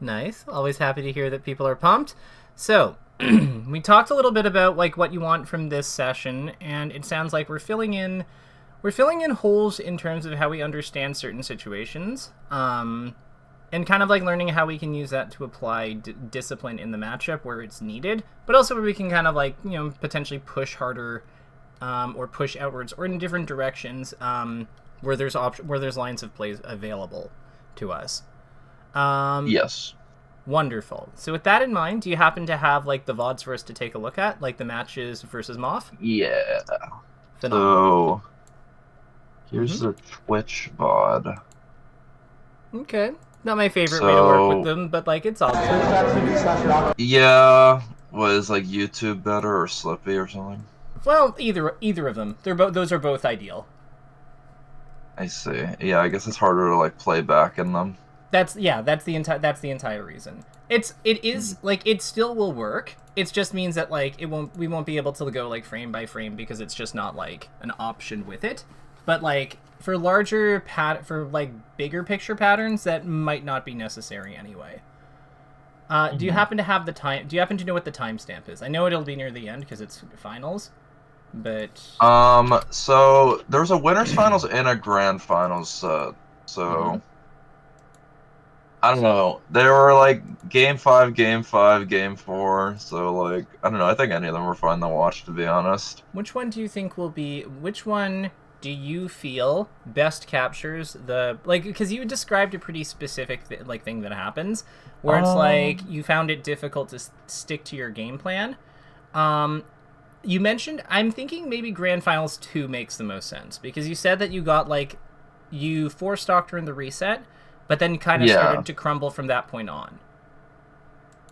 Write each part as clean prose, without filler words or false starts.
Nice. Always happy to hear that people are pumped. So, we talked a little bit about like what you want from this session, and it sounds like we're filling in holes in terms of how we understand certain situations, and kind of like learning how we can use that to apply discipline in the matchup where it's needed, but also where we can kind of like potentially push harder, or push outwards, or in different directions, where there's lines of plays available to us. Yes. Wonderful. So with that in mind, do you happen to have like the VODs for us to take a look at, like the matches versus Moth? Yeah. Phenomenal. So here's Mm-hmm. the Twitch VOD. Okay. Not my favorite way to work with So them, but like it's all good. yeah, was like YouTube better or Slippy or something? Well, either of them. Those are both ideal. I see. Yeah, I guess it's harder to like play back in them. That's the entire reason. It is Mhm. like it still will work. It just means that like we won't be able to go like frame by frame because it's just not like an option with it. But like for like bigger picture patterns that might not be necessary anyway. Do you Mhm. happen to have the time? Do you happen to know what the timestamp is? I know it'll be near the end because it's finals, but So there's a winners finals and a grand finals. mm-hmm. So I don't know. They were like game five, game five, game four. So like I don't know. I think any of them were fun to watch, to be honest. Which one do you think will be? Which one do you feel best captures the like? Because you described a pretty specific thing that happens, where it's like Um, you found it difficult to stick to your game plan. Um, you mentioned I'm thinking maybe Grand Finals 2 makes the most sense because you said that you got like you four stocked her in the reset, but then kind of yeah. started to crumble from that point on.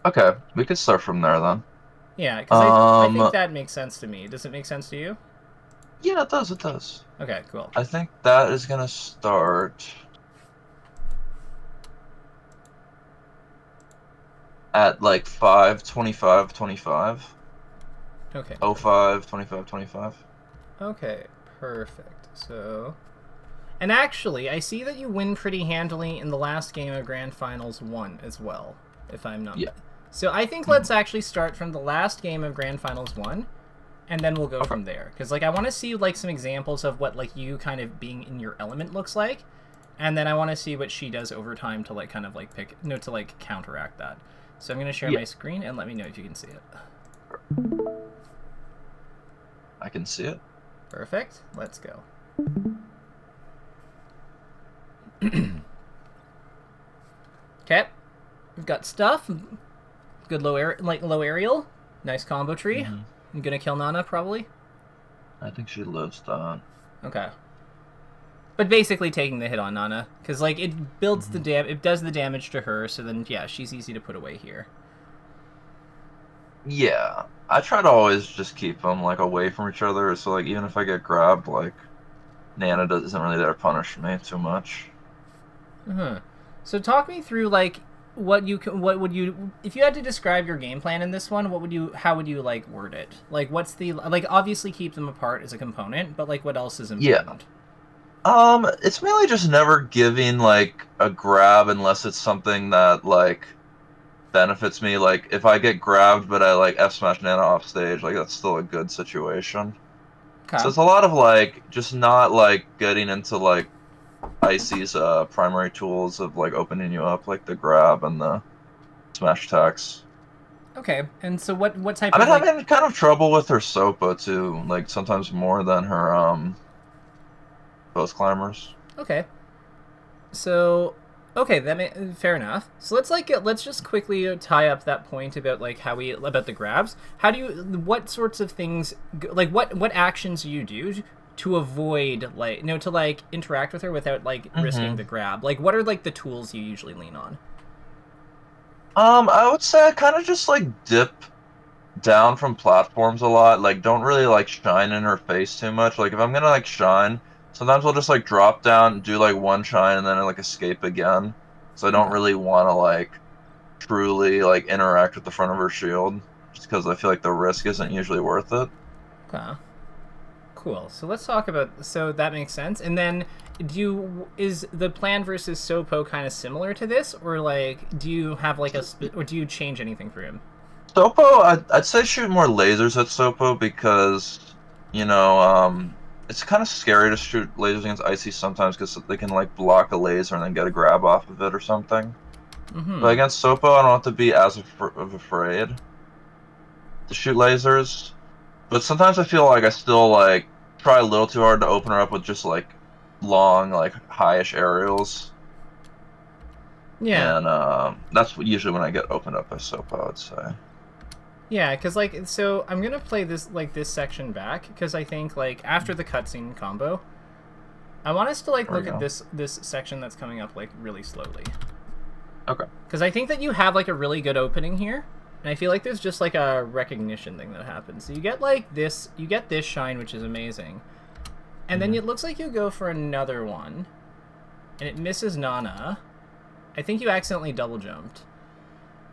Okay, we could start from there then. Yeah, because I think Um, that makes sense to me. Does it make sense to you? yeah, it does. It does. Okay, cool. I think that is gonna start at like 5:25, 25. Okay, Oh perfect. 05, 25, 25. Okay, perfect. So, and actually, I see that you win pretty handily in the last game of Grand Finals 1 as well, if I'm not. Yeah. So I think Mhm. let's actually start from the last game of Grand Finals 1 and then we'll go Okay. from there cuz like I want to see like some examples of what like you kind of being in your element looks like. And then I want to see what she does over time to like kind of like to like counteract that. So I'm going to share Yeah, my screen and let me know if you can see it. I can see it. Perfect. Let's go. Okay. We've got stuff. Good low aerial. Nice combo tree. Hmm. I'm gonna kill Nana probably. I think she lives that. Okay. But basically taking the hit on Nana because like it builds Hmm. it does the damage to her. So then yeah, she's easy to put away here. Yeah, I try to always just keep them like away from each other. So like even if I get grabbed, like Nana isn't really there to punish me too much. Uh-huh. So talk me through like what would you if you had to describe your game plan in this one, what would you how would you like word it? Like what's the like obviously keep them apart as a component, but like what else is Yeah. important? It's mainly just never giving like a grab unless it's something that like benefits me. Like if I get grabbed but I like F smash Nana off stage, like that's still a good situation. So Okay. it's a lot of like just not like getting into like Icy's primary tools of like opening you up, like the grab and the smash attacks. Okay. And so what type I've of been like having kind of trouble with her Sopa too, like sometimes more than her post climbers. okay. So okay, fair enough. So let's just quickly tie up that point about like how we about the grabs. How do you what sorts of things like what actions do you do to avoid like to like interact with her without like risking Hmm. the grab? Like what are like the tools you usually lean on? I would say I kind of just like dip down from platforms a lot. Like, don't really like shine in her face too much. Like, if I'm gonna like shine, sometimes I'll just like drop down, do like one shine, and then like escape again. So I don't Okay. really want to like truly like interact with the front of her shield, just because I feel like the risk isn't usually worth it. Okay. Cool. So let's talk about. So that makes sense. And then, is the plan versus Sopo kind of similar to this, or like do you have like or do you change anything for him? Sopo, I'd say shoot more lasers at Sopo because, you know, it's kind of scary to shoot lasers against Icy sometimes because they can like block a laser and then get a grab off of it or something. Mm-hmm. But against Sopo, I don't have to be as afraid to shoot lasers. But sometimes I feel like I still like try a little too hard to open her up with just like long, like high-ish aerials. Yeah. And that's usually when I get opened up by Sopo, I'd say. Yeah, because like, so I'm gonna play this section back because I think like after the cutscene combo, I want us to like look at this section that's coming up like really slowly. Okay. Because I think that you have like a really good opening here, and I feel like there's just like a recognition thing that happens. So you get like this, you get this shine, which is amazing, and then it looks like you go for another one, and it misses Nana. I think you accidentally double jumped.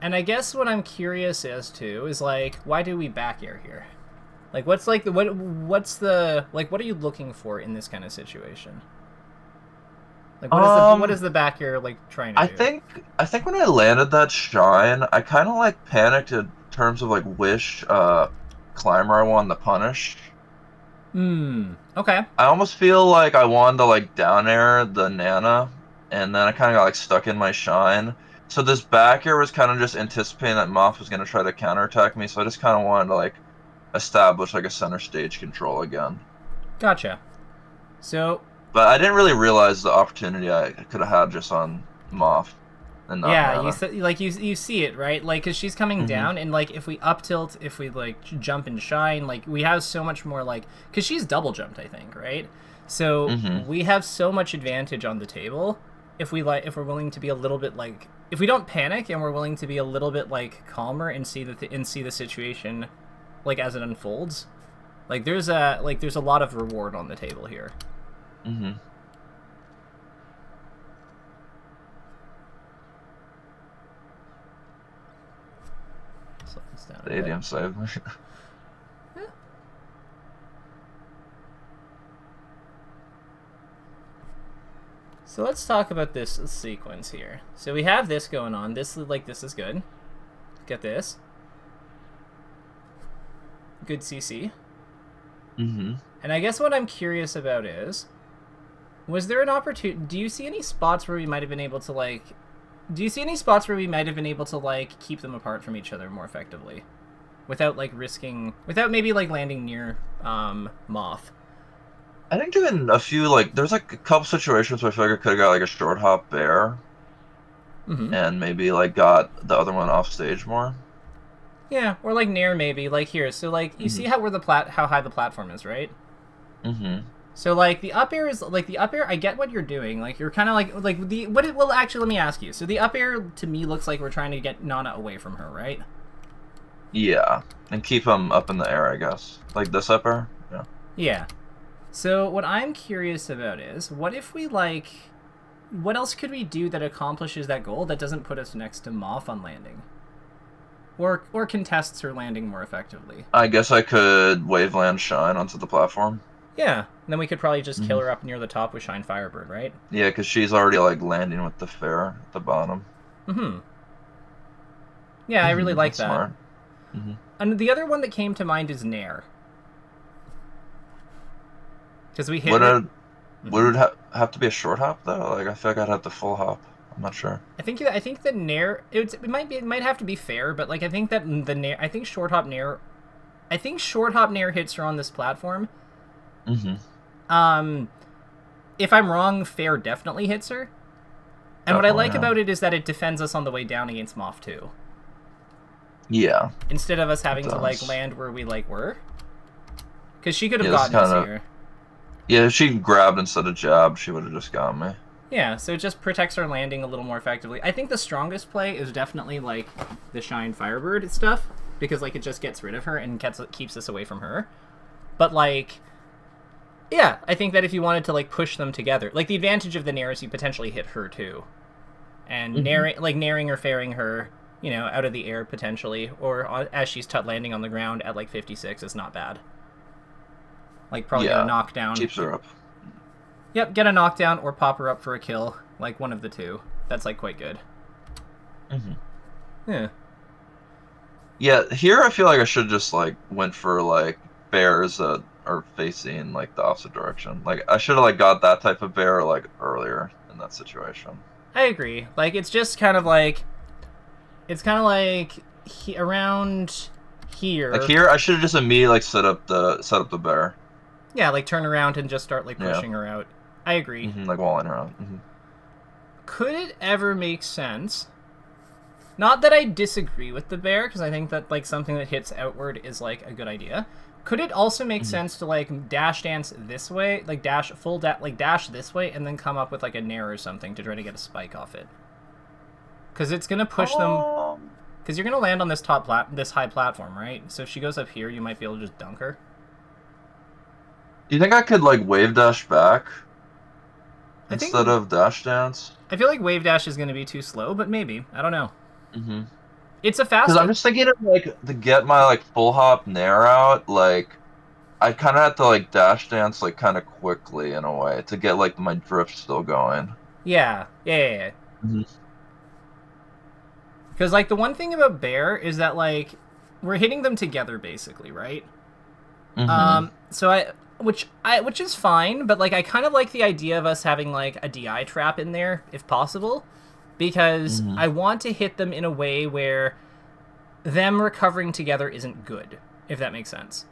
And I guess what I'm curious as to is like, why do we back air here? Like, what's like what's the like, what are you looking for in this kind of situation? Like, what is the back air like trying to do? I think when I landed that shine, I kind of like panicked in terms of like which climber I wanted to punish. Okay. I almost feel like I wanted to like down air the Nana, and then I kind of got like stuck in my shine. So this back air was kind of just anticipating that Moth was going to try to counterattack me, so I just kind of wanted to like establish like a center stage control again. Gotcha. So. But I didn't really realize the opportunity I could have had just on Moth. And not Nana. You see it, right? Like, because she's coming down, and like if we up tilt, if we like jump and shine, like we have so much more like, because she's double jumped, I think, right? So we have so much advantage on the table if we're willing to be a little bit like, if we don't panic and we're willing to be a little bit like calmer and see the situation like as it unfolds. Like there's a lot of reward on the table here. Stadium saved me. Yeah. So let's talk about this sequence here. So we have this going on. This is good. Get this. Good CC. And I guess what I'm curious about is, was there an opportunity? Do you see any spots where we might have been able to like? Do you see any spots where we might have been able to like keep them apart from each other more effectively, without like risking, without maybe like landing near Moth? I think doing a few like there's like a couple situations where I feel like I could have got like a short hop bear, and maybe like got the other one off stage more. Yeah, or like Nair maybe, like here. So like you see how how high the platform is, right? So like the up air is like the up air. I get what you're doing. Like you're kind of like the what? Well, actually, let me ask you. So the up air to me looks like we're trying to get Nana away from her, right? Yeah, and keep them up in the air, I guess. Like this up air. Yeah. Yeah. So what I'm curious about is, what if we like, what else could we do that accomplishes that goal that doesn't put us next to Moth on landing? Or contests her landing more effectively. I guess I could waveland Shine onto the platform. Yeah, and then we could probably just kill her up near the top with Shine Firebird, right? Yeah, because she's already like landing with the fair at the bottom. Yeah, I really like that. Smart. And the other one that came to mind is Nair. Because we hit would it have to be a short hop though? Like I feel like I'd have the full hop. I'm not sure. I think the Nair it might have to be fair, but like I think that the Nair, I think short hop Nair hits her on this platform. If I'm wrong, fair definitely hits her. And what I like about it is that it defends us on the way down against Moth too. Yeah. Instead of us having to like land where we like were. Because she could have gotten us here. Yeah, if she grabbed instead of jabbed, she would have just got me. Yeah, so it just protects our landing a little more effectively. I think the strongest play is definitely like the Shine Firebird stuff, because like it just gets rid of her and keeps us away from her. But like, yeah, I think that if you wanted to like push them together, like the advantage of the Nair is you potentially hit her too, and nairing or fairing her, you know, out of the air potentially, or as she's landing on the ground at like 56 is not bad. Like, probably get a knockdown. Keeps her up. Yep, get a knockdown or pop her up for a kill. Like, one of the two. That's, like, quite good. Yeah. Yeah, here I feel like I should just, like, went for, like, bears that are facing, like, the opposite direction. Like, I should have, like, got that type of bear, like, earlier in that situation. I agree. Like, it's just kind of like... It's kind of like... around here... Like, here, I should have just immediately, like, set up the bear. Yeah, like, turn around and just start, like, pushing her out. I agree. Like, walling her out. Could it ever make sense... Not that I disagree with the bear, because I think that, like, something that hits outward is, like, a good idea. Could it also make sense to, like, dash dance this way, like, dash this way, and then come up with, like, a nair or something to try to get a spike off it? Because it's going to push them... Because you're going to land on this this high platform, right? So if she goes up here, you might be able to just dunk her. Do you think I could, like, wave dash back instead of dash dance? I feel like wave dash is going to be too slow, but maybe. I don't know. It's a fast... Because I'm just thinking of, like, to get my, like, full hop nair out, like, I kind of have to, like, dash dance, like, kind of quickly in a way to get, like, my drift still going. Yeah. Because, like, the one thing about bear is that, like, we're hitting them together, basically, right? So which is fine, but, like, I kind of like the idea of us having, like, a DI trap in there, if possible. Because I want to hit them in a way where them recovering together isn't good, if that makes sense.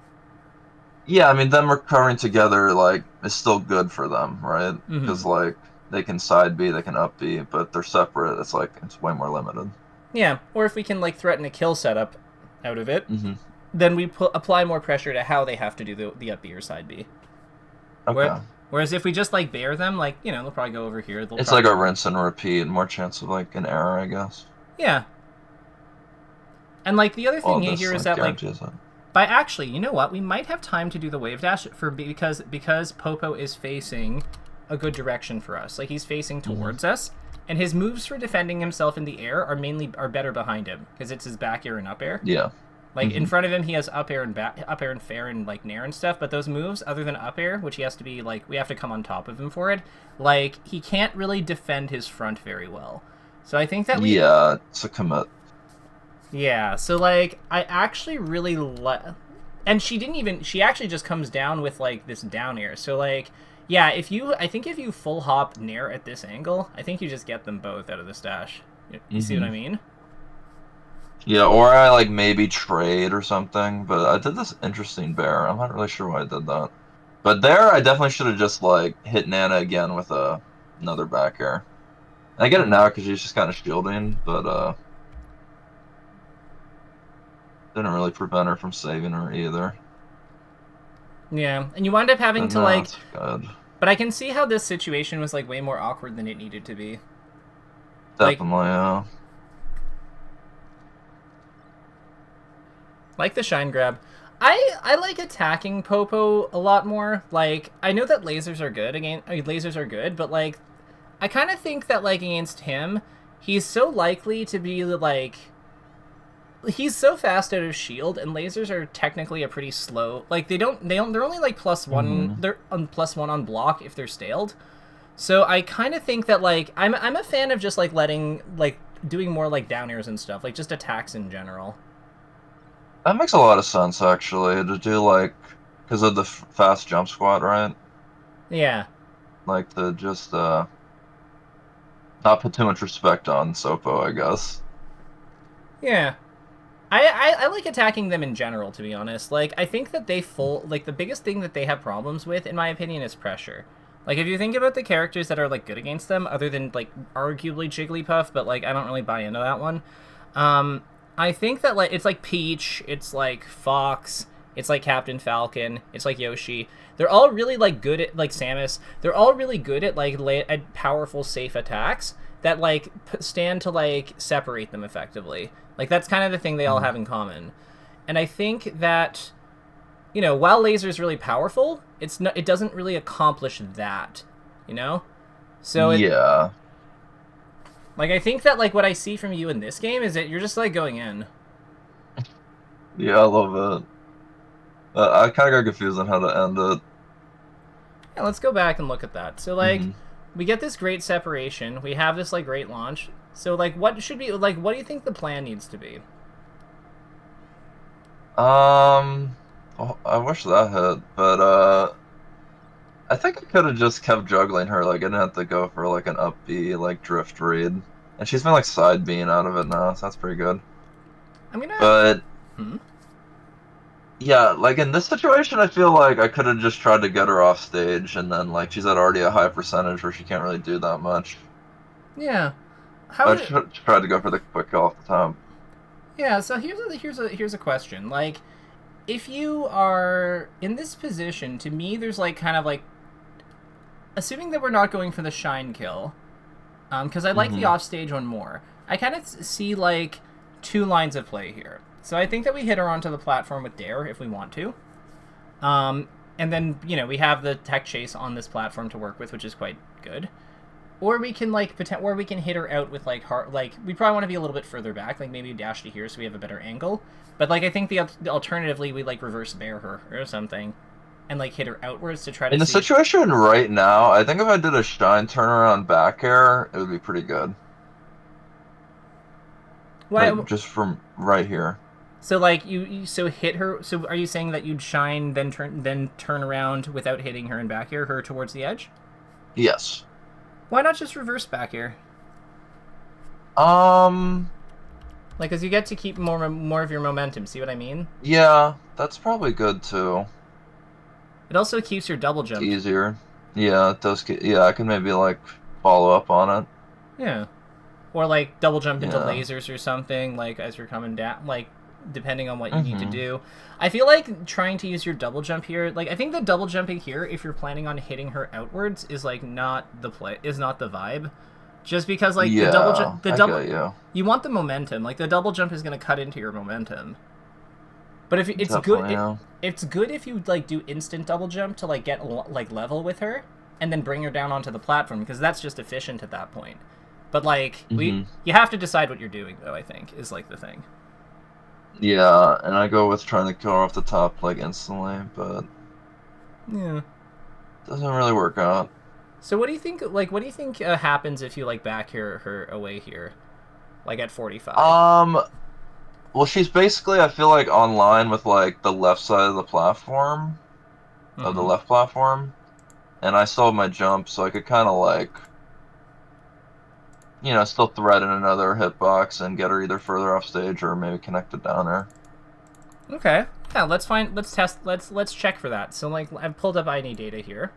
Yeah, I mean, them recovering together, like, is still good for them, right? Because, like, they can side B, they can up B, but they're separate. It's, like, it's way more limited. Yeah, or if we can, like, threaten a kill setup out of it, then we apply more pressure to how they have to do the up B or side B. Okay. Whereas if we just, like, bear them, like, you know, they'll probably go over here. It's like a rinse and repeat, more chance of, like, an error, I guess. Yeah. And, like, the other thing here is that, like, by actually, you know what? We might have time to do the wave dash because Popo is facing a good direction for us. Like, he's facing towards us, and his moves for defending himself in the air are better behind him, because it's his back air and up air. Yeah. Like, in front of him, he has up air and fair and, like, nair and stuff, but those moves, other than up air, which he has to be, like, we have to come on top of him for it, like, he can't really defend his front very well. So I think that Yeah, it's a commit. Yeah, so, like, I actually really and she actually just comes down with, like, this down air. So, like, yeah, I think if you full hop nair at this angle, I think you just get them both out of the stash. You see what I mean? Yeah, or I, like, maybe trade or something, but I did this interesting bear. I'm not really sure why I did that. But there, I definitely should have just, like, hit Nana again with another back air. I get it now because she's just kind of shielding, but, didn't really prevent her from saving her either. Yeah, and you wind up having to, like... Good. But I can see how this situation was, like, way more awkward than it needed to be. Definitely, yeah. Like the shine grab. I like attacking Popo a lot more. Like, I know that lasers are good, but, like, I kind of think that, like, against him, he's so likely to be, like... He's so fast out of shield, and lasers are technically a pretty slow... Like, they're only, like, +1... They're on +1 on block if they're staled. So I kind of think that, like... I'm a fan of just, like, doing more, like, down airs and stuff. Like, just attacks in general. That makes a lot of sense, actually, to do, like, because of the fast jump squat, right? Yeah. Like, to just, not put too much respect on Sopo, I guess. Yeah. I like attacking them in general, to be honest. Like, I think that the biggest thing that they have problems with, in my opinion, is pressure. Like, if you think about the characters that are, like, good against them, other than, like, arguably Jigglypuff, but, like, I don't really buy into that one, I think that, like, it's like Peach, it's like Fox, it's like Captain Falcon, it's like Yoshi. They're all really, like, good at, like, Samus. They're all really good at, like, at powerful, safe attacks that, like, stand to, like, separate them effectively. Like, that's kind of the thing they all have in common. And I think that, you know, while laser's really powerful, it doesn't really accomplish that, you know? So yeah. Like, I think that, like, what I see from you in this game is that you're just, like, going in. Yeah, I love it. I kind of got confused on how to end it. Yeah, let's go back and look at that. So, like, Hmm. we get this great separation. We have this, like, great launch. So, like, what should be, like, what do you think the plan needs to be? Oh, I wish that hit, but I think I could have just kept juggling her. Like, I didn't have to go for like an up B, like drift read. And she's been like side being out of it now, so that's pretty good. I'm gonna. But Hmm? yeah, like in this situation, I feel like I could have just tried to get her off stage, and then like she's at already a high percentage where she can't really do that much. Yeah. How I would it. tried to go for the quick kill off the top. Yeah, so here's a question. Like, if you are in this position, to me, there's, like, kind of like. Assuming that we're not going for the shine kill, because I like the Hmm. offstage one more. I kind of see like two lines of play here. So I think that we hit her onto the platform with Dare if we want to, um, and then we have the tech chase on this platform to work with, which is quite good. Or we can like or we can hit her out with like hard. Like we probably want to be a little bit further back, like maybe dash to here so we have a better angle. But like I think the alternatively we like reverse bear her or something, and like hit her outwards to try to In the see if. situation right now, I think if I did a shine turnaround back air, it would be pretty good. Why? Like just from right here. So like so hit her. So are you saying that you'd shine then turn around without hitting her and back air her towards the edge? Yes. Why not just reverse back air? Um, Like, cause you get to keep more of your momentum. See what I mean? yeah, that's probably good too. It also keeps your double It's jump. easier. Yeah, it does get, yeah, I can maybe like follow up on it. Yeah. Or like double jump into Yeah. lasers or something. Like as you're coming down. Like depending on what you need to Mm-hmm. do. I feel like trying to use your double jump here. Like I think the double jumping here, if you're planning on hitting her outwards, is like not the play. Is not the vibe. Just because like the double Yeah, jump, the I double, get you. you want the momentum. Like the double jump is going to cut into your momentum. But if it's good, Definitely, yeah. it's good if you like do instant double jump to like get like level with her, and then bring her down onto the platform because that's just efficient at that point. But like Mm-hmm. you have to decide what you're doing though. I think is like the thing. Yeah, and I go with trying to kill her off the top like instantly, but Yeah. doesn't really work out. So what do you think? Like, what do you think happens if you like back her away here, like at 45? Um, well, she's basically, I feel like, online with like the left side of the platform, of the Mm-hmm. left platform, and I still have my jump, so I could kind of like, still threaten another hitbox and get her either further off stage or maybe connect it down her. Okay. Yeah. Let's test. Let's check for that. So like I've pulled up ID data here.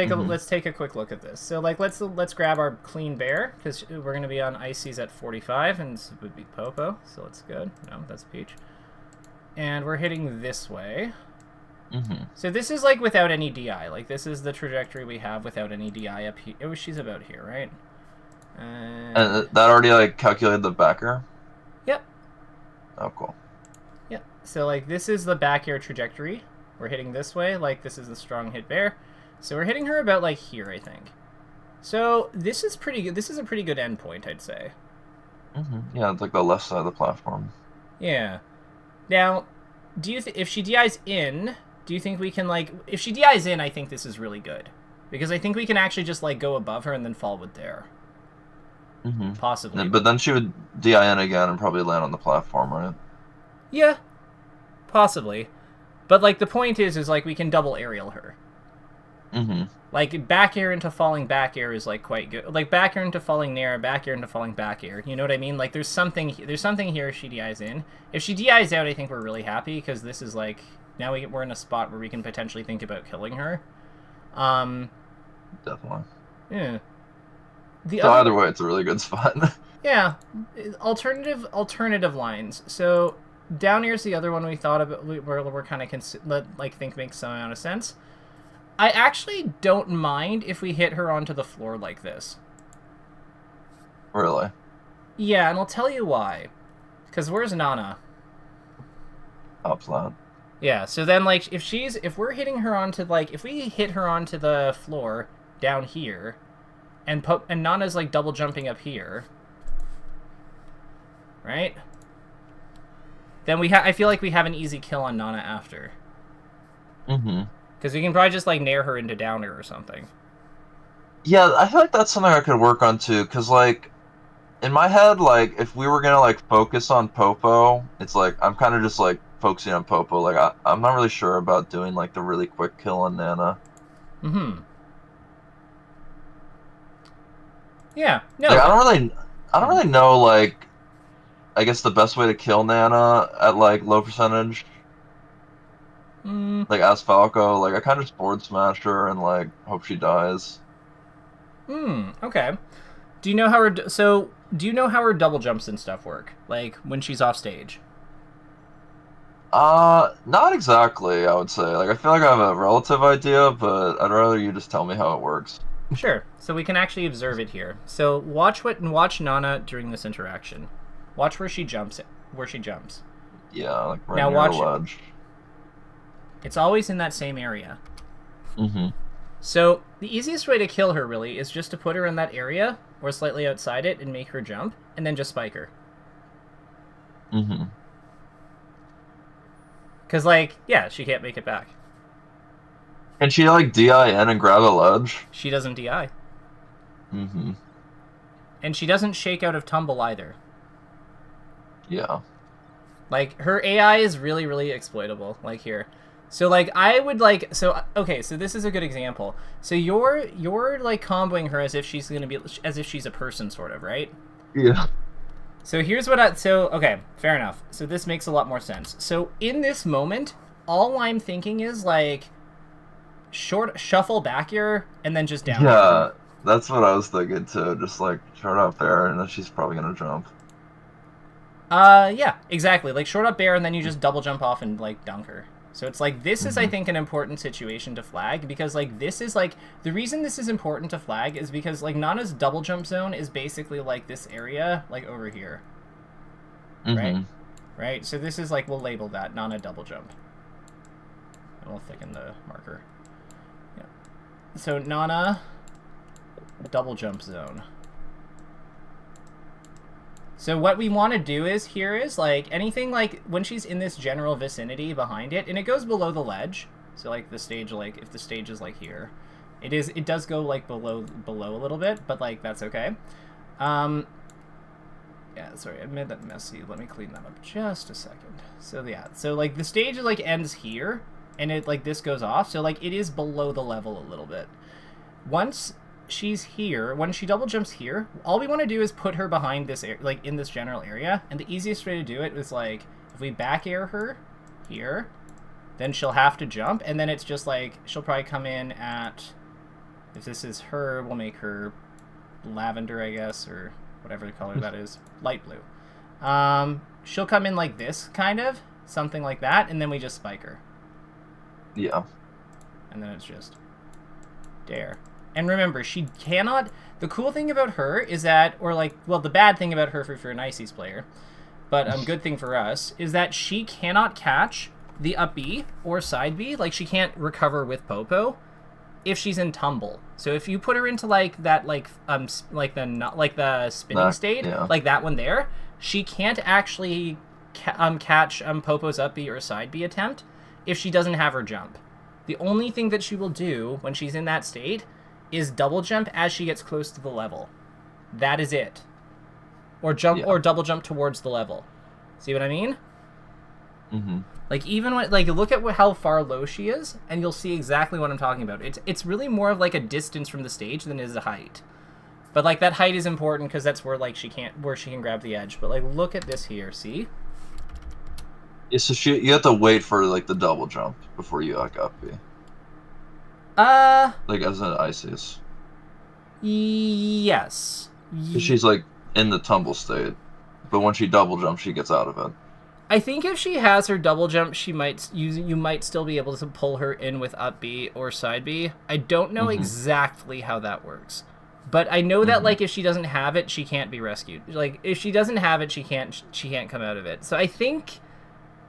Hmm. Let's take a quick look at this. So like let's grab our clean bear because we're gonna be on ices at 45 and this would be Popo. So that's good. No, that's Peach. And we're hitting this way. Hmm. So this is like without any DI. Like this is the trajectory we have without any DI up here. Oh, she's about here, right? And that already like calculated the backer. Yep. Oh, cool. Yep. So like this is the back air trajectory. We're hitting this way. Like this is the strong hit bear. So we're hitting her about like here, I think. So this is pretty good. This is a pretty good endpoint, I'd say. Yeah, it's like the left side of the platform. Yeah. Now, if she DIs in, do you think we can like if she DIs in, I think this is really good. Because I think we can actually just like go above her and then fall with Dare. Possibly. But then she would DIN again and probably land on the platform, right? Yeah, possibly. But like the point is like we can double aerial her. Hmm. Like back air into falling back air is like quite good. Like back air into falling nair, back air into falling back air. You know what I mean? Like there's something here if she DIs in. If she DIs out, I think we're really happy because this is like now we're in a spot where we can potentially think about killing her. Um, Definitely. yeah. The So other either way, it's a really good spot. yeah, alternative lines. So down here's the other one we thought about. We're kind of like think makes some amount of sense. I actually don't mind if we hit her onto the floor like this. Really. Yeah, and I'll tell you why. Because where's Nana? Top flat. Yeah, so then, like, if we're hitting her onto, like, if we hit her onto the floor down here, and Nana's, like, double jumping up here, right? Then I feel like we have an easy kill on Nana after. Mm-hmm. Because we can probably just, like, nair her into downer or something. Yeah, I feel like that's something I could work on too, because, like, in my head, like, if we were gonna, like, focus on Popo, it's like, I'm kind of just, like, focusing on Popo. Like, I'm not really sure about doing, like, the really quick kill on Nana. Mm-hmm. Yeah. Like, No. I don't really know, like, I guess the best way to kill Nana at, like, low percentage. Mm, Like, as Falco, like, I kind of just board smash her and, like, hope she dies. okay. Do you know how her... So, do you know how her double jumps and stuff work? Like, when she's off stage? Not exactly, I would say. Like, I feel like I have a relative idea, but I'd rather you just tell me how it works. Sure. So we can actually observe it here. So watch Nana during this interaction. Watch where she jumps. Where she jumps. Yeah, like, right Now near the watch it. ledge. It's always in that same area. Mm-hmm. So the easiest way to kill her really is just to put her in that area or slightly outside it and make her jump, and then just spike her. Mm-hmm. Because, like, yeah, she can't make it back. Can she, like, DI in and grab a ledge? She doesn't DI. Mm-hmm. And she doesn't shake out of tumble either. Yeah. Like, her AI is really, really exploitable, like here. So, like, I would, like... So, okay, so this is a good example. So you're like, comboing her as if she's gonna be... As if she's a person, sort of, right? Yeah. So here's what I... So, okay, fair enough. So this makes a lot more sense. So in this moment, all I'm thinking is, like... Short shuffle back here, and then just down. Yeah, that's what I was thinking, too. Just, like, short up there, and then she's probably gonna jump. Yeah, exactly. Like, short up bear, and then you just double jump off and, like, dunk her. So it's like, this is, I think, an important situation to flag, because, like, this is, like, the reason this is important to flag is because, like, Nana's double jump zone is basically, like, this area, like, over here. Right? Right? So this is, like, we'll label that Nana double jump. And we'll thicken the marker. Yeah. So, Nana double jump zone. So what we want to do is, here is, like, anything, like, when she's in this general vicinity behind it, and it goes below the ledge, so, like, the stage, like, if the stage is, like, here, it does go, like, below a little bit, but, like, that's okay. Yeah, sorry, I made that messy. Let me clean that up just a second. So, yeah, so, like, the stage, like, ends here, and it, like, this goes off, so, like, it is below the level a little bit. Once she's here, when she double jumps here, all we want to do is put her behind this, like, in this general area, and the easiest way to do it is, like, if we back air her here, then she'll have to jump, and then it's just, like, she'll probably come in at, if this is her, we'll make her lavender, I guess, or whatever the color that is, light blue. She'll come in like this, kind of, something like that, and then we just spike her. Yeah. And then it's just dare. And remember, she cannot... The cool thing about her is that, or like, well, the bad thing about her if you're an Ices player, but good thing for us, is that she cannot catch the up B or side B. Like, she can't recover with Popo if she's in tumble. So if you put her into, like, that, like the spinning state, yeah. like that one there, she can't actually catch Popo's up B or side B attempt if she doesn't have her jump. The only thing that she will do when she's in that state is double jump as she gets close to the level. That is it. Or jump, or double jump towards the level. See what I mean? Mm-hmm. Like, even when, like, look at how far low she is, and you'll see exactly what I'm talking about. It's really more of, like, a distance from the stage than it is a height. But, like, that height is important because that's where, like, she can grab the edge. But, like, look at this here, see? Yeah, so you have to wait for, like, the double jump before you, like, up B. Like, as an Isis. Yes. Because she's, like, in the tumble state. But when she double jumps, she gets out of it. I think if she has her double jump, you might still be able to pull her in with up B or side B. I don't know exactly how that works. But I know that, like, if she doesn't have it, she can't be rescued. Like, if she doesn't have it, she can't come out of it. So I think...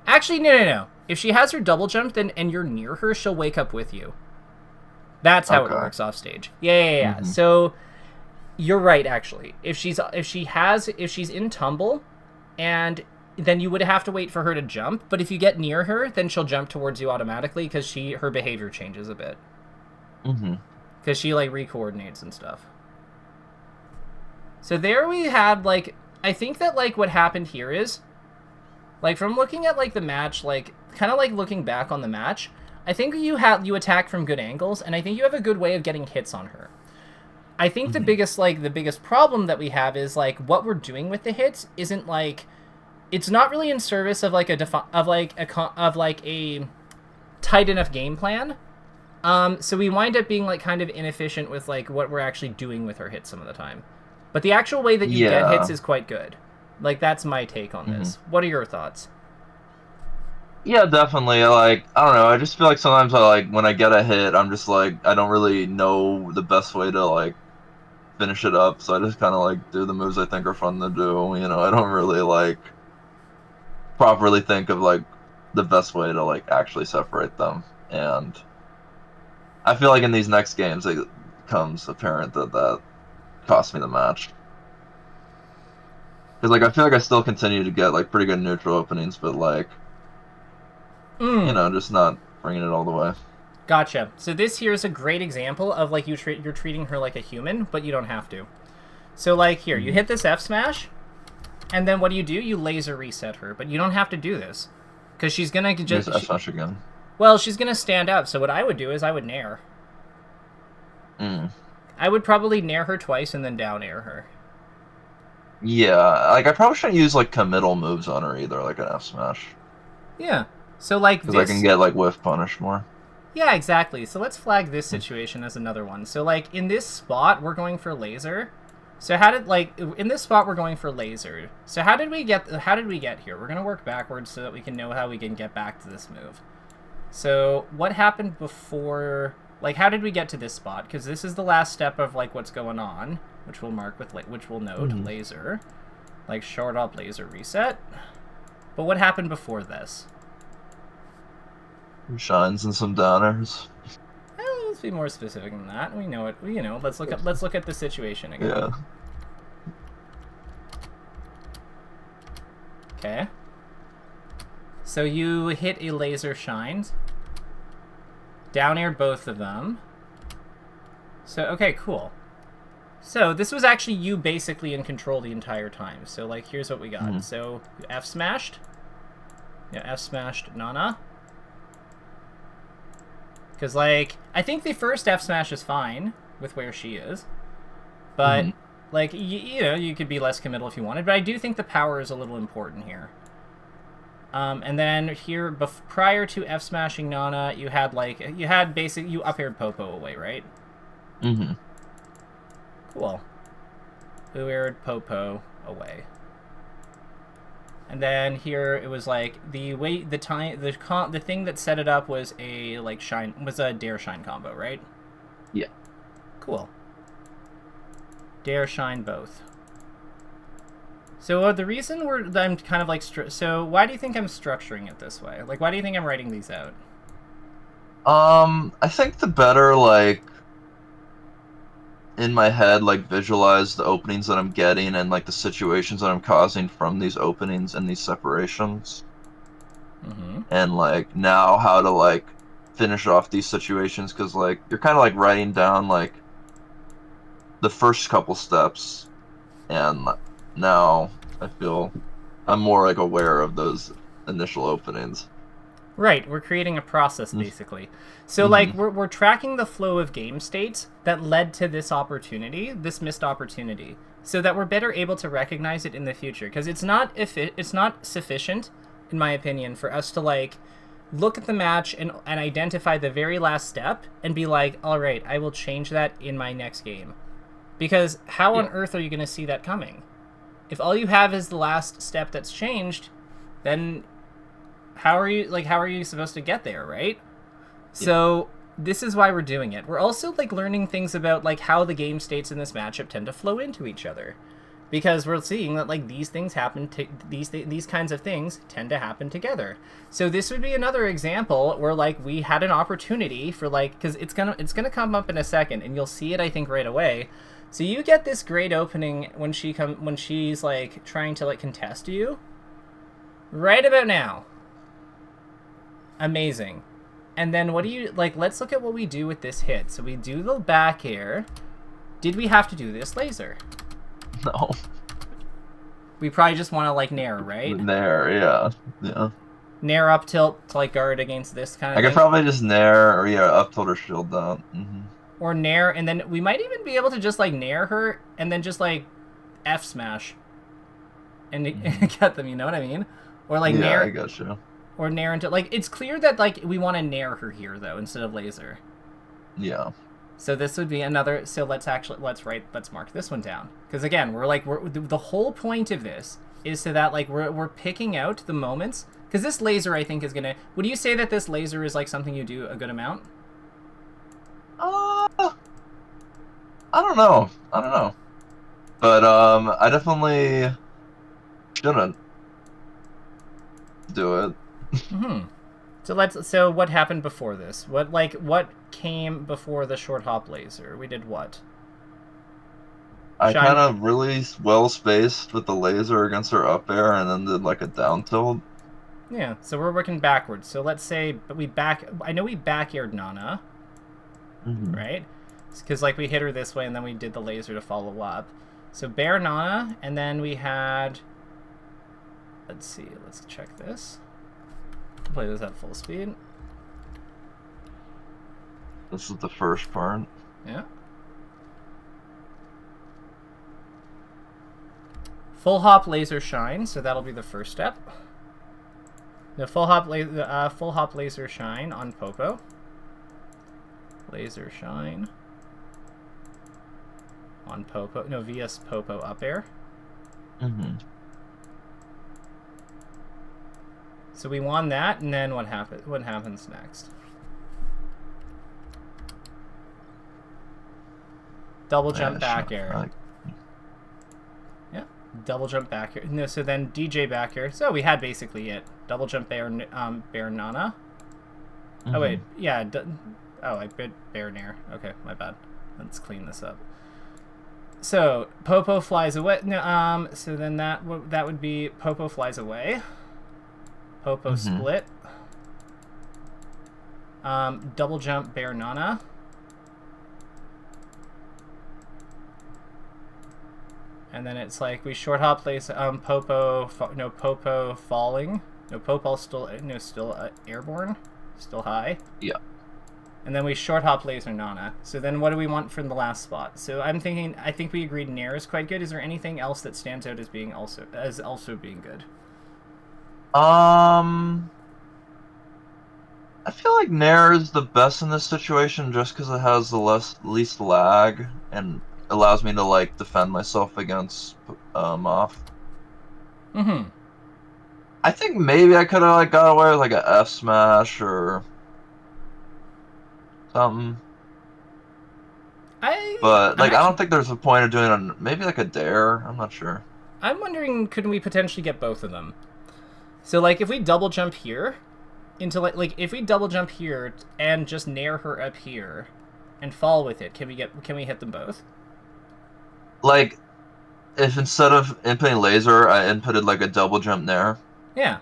Actually, no. If she has her double jump, then and you're near her, she'll wake up with you. That's how it works off stage. Yeah. So you're right, actually. If she's in tumble, and then you would have to wait for her to jump. But if you get near her, then she'll jump towards you automatically because her behavior changes a bit. Mm-hmm. Because she, like, re-coordinates and stuff. So there we had, like, I think that, like, what happened here is, like, from looking at, like, the match, like, kind of, like, looking back on the match, I think you attack from good angles, and I think you have a good way of getting hits on her. I think the biggest problem that we have is, like, what we're doing with the hits isn't, like, it's not really in service of, like, a tight enough game plan. So we wind up being, like, kind of inefficient with, like, what we're actually doing with our hits some of the time. But the actual way that you get hits is quite good. Like, that's my take on this. What are your thoughts? Yeah, definitely. Like, I don't know. I just feel like sometimes when I get a hit, I'm just like, I don't really know the best way to, like, finish it up. So I just kind of, like, do the moves I think are fun to do. You know, I don't really, like, properly think of, like, the best way to, like, actually separate them. And I feel like in these next games, it becomes apparent that cost me the match. Because, like, I feel like I still continue to get, like, pretty good neutral openings, but, like, you know, just not bringing it all the way. Gotcha. So this here is a great example of, like, you're treating her like a human, but you don't have to. So, like, here, you hit this F smash, and then what do? You laser reset her, but you don't have to do this. Because she's going to just... F smash again. Well, she's going to stand up, so what I would do is I would nair. I would probably nair her twice and then down air her. Yeah, like, I probably shouldn't use, like, committal moves on her either, like an F smash. Yeah. So, like, because I can get, like, whiff punished more. Yeah, exactly. So let's flag this situation as another one. So, like, in this spot, we're going for laser. So in this spot, we're going for laser. So how did we get here? We're going to work backwards so that we can know how we can get back to this move. So what happened before, like, how did we get to this spot? Because this is the last step of, like, what's going on, which we'll mark with, like, which we'll note, laser. Like, short up laser reset. But what happened before this? Some shines and some downers. Let's be more specific than that. We know it. You know, let's look at the situation again. Yeah. Okay. So you hit a laser shines. Down air both of them. So, okay, cool. So this was actually you basically in control the entire time. So, like, here's what we got. So you F smashed. Yeah, F smashed Nana. Because, like, I think the first F smash is fine with where she is. But, like, you know, you could be less committal if you wanted. But I do think the power is a little important here. And then here, prior to F smashing Nana, you had you up aired Popo away, right? Cool. You aired Popo away. And then here it was like the thing that set it up was a dare shine combo, right? Yeah. Cool. Dare shine both. So the reason I'm kind of like so why do you think I'm structuring it this way? Like, why do you think I'm writing these out? I think the better, like, in my head, like, visualize the openings that I'm getting and, like, the situations that I'm causing from these openings and these separations. And, like, now how to, like, finish off these situations, because, like, you're kind of, like, writing down, like, the first couple steps, and now I feel I'm more, like, aware of those initial openings. Right, we're creating a process, basically. So, like, we're tracking the flow of game states that led to this opportunity, this missed opportunity, so that we're better able to recognize it in the future. Because it's not sufficient, in my opinion, for us to, like, look at the match and identify the very last step and be like, all right, I will change that in my next game. Because how on earth are you going to see that coming? If all you have is the last step that's changed, then how are you supposed to get there, right? So this is why we're doing it. We're also, like, learning things about, like, how the game states in this matchup tend to flow into each other, because we're seeing that, like, these things happen to these kinds of things tend to happen together. So this would be another example where, like, we had an opportunity for, like, because it's gonna come up in a second, and you'll see it, I think, right away. So you get this great opening when she's, like, trying to, like, contest you. Right about now. Amazing. And then what do you... Like, let's look at what we do with this hit. So we do the back air. Did we have to do this laser? No. We probably just want to, like, nair, right? Nair, yeah. Yeah. Nair up tilt to, like, guard against this kind of I thing. could probably just nair, or yeah, up tilt or shield down. Mm-hmm. Or nair, and then we might even be able to just, like, nair her, and then just, like, F smash. And get them, you know what I mean? Or, like, nair... I gotcha. Or nair into... Like, it's clear that, like, we want to nair her here, though, instead of laser. Yeah. So this would be another... So let's mark this one down. Because, again, the whole point of this is so that, like, we're picking out the moments... Because this laser, I think, is going to... Would you say that this laser is, like, something you do a good amount? I don't know. But, I definitely shouldn't do it. So what happened before this? What came before the short hop laser? We did what? I kind of really well spaced with the laser against her up air, and then did like a down tilt. Yeah, so we're working backwards. So let's say, I know we back aired Nana, right? Because like we hit her this way, and then we did the laser to follow up. So bear Nana, and then we had. Let's see. Let's check this. Play this at full speed. This is the first part. Yeah. Full hop laser shine, so that'll be the first step. The full hop laser shine on Popo. Laser shine on Popo. No, VS Popo up air. So we won that, and then what happens next? Double jump back air. Yeah, double jump back air. No, so then DJ back air. So we had basically it. Double jump bear Nana. Oh wait, yeah. I bid bear nair. Okay, my bad. Let's clean this up. So Popo flies away. No, so then that would be Popo flies away. Popo split. Double jump bear Nana. And then it's like we short hop place Popo falling. No, Popo still airborne, still high. Yeah. And then we short hop laser Nana. So then what do we want from the last spot? So I think we agreed Nair is quite good. Is there anything else that stands out as being also being good? I feel like Nair is the best in this situation just because it has the least lag and allows me to like defend myself against off. I think maybe I could have like got away with like a F smash or something. I don't think there's a point of doing maybe like a dare. I'm not sure. I'm wondering, couldn't we potentially get both of them? So like if we double jump here into like if we double jump here and just nair her up here and fall with it, can we hit them both? Like if instead of inputting laser I inputted like a double jump nair. Yeah.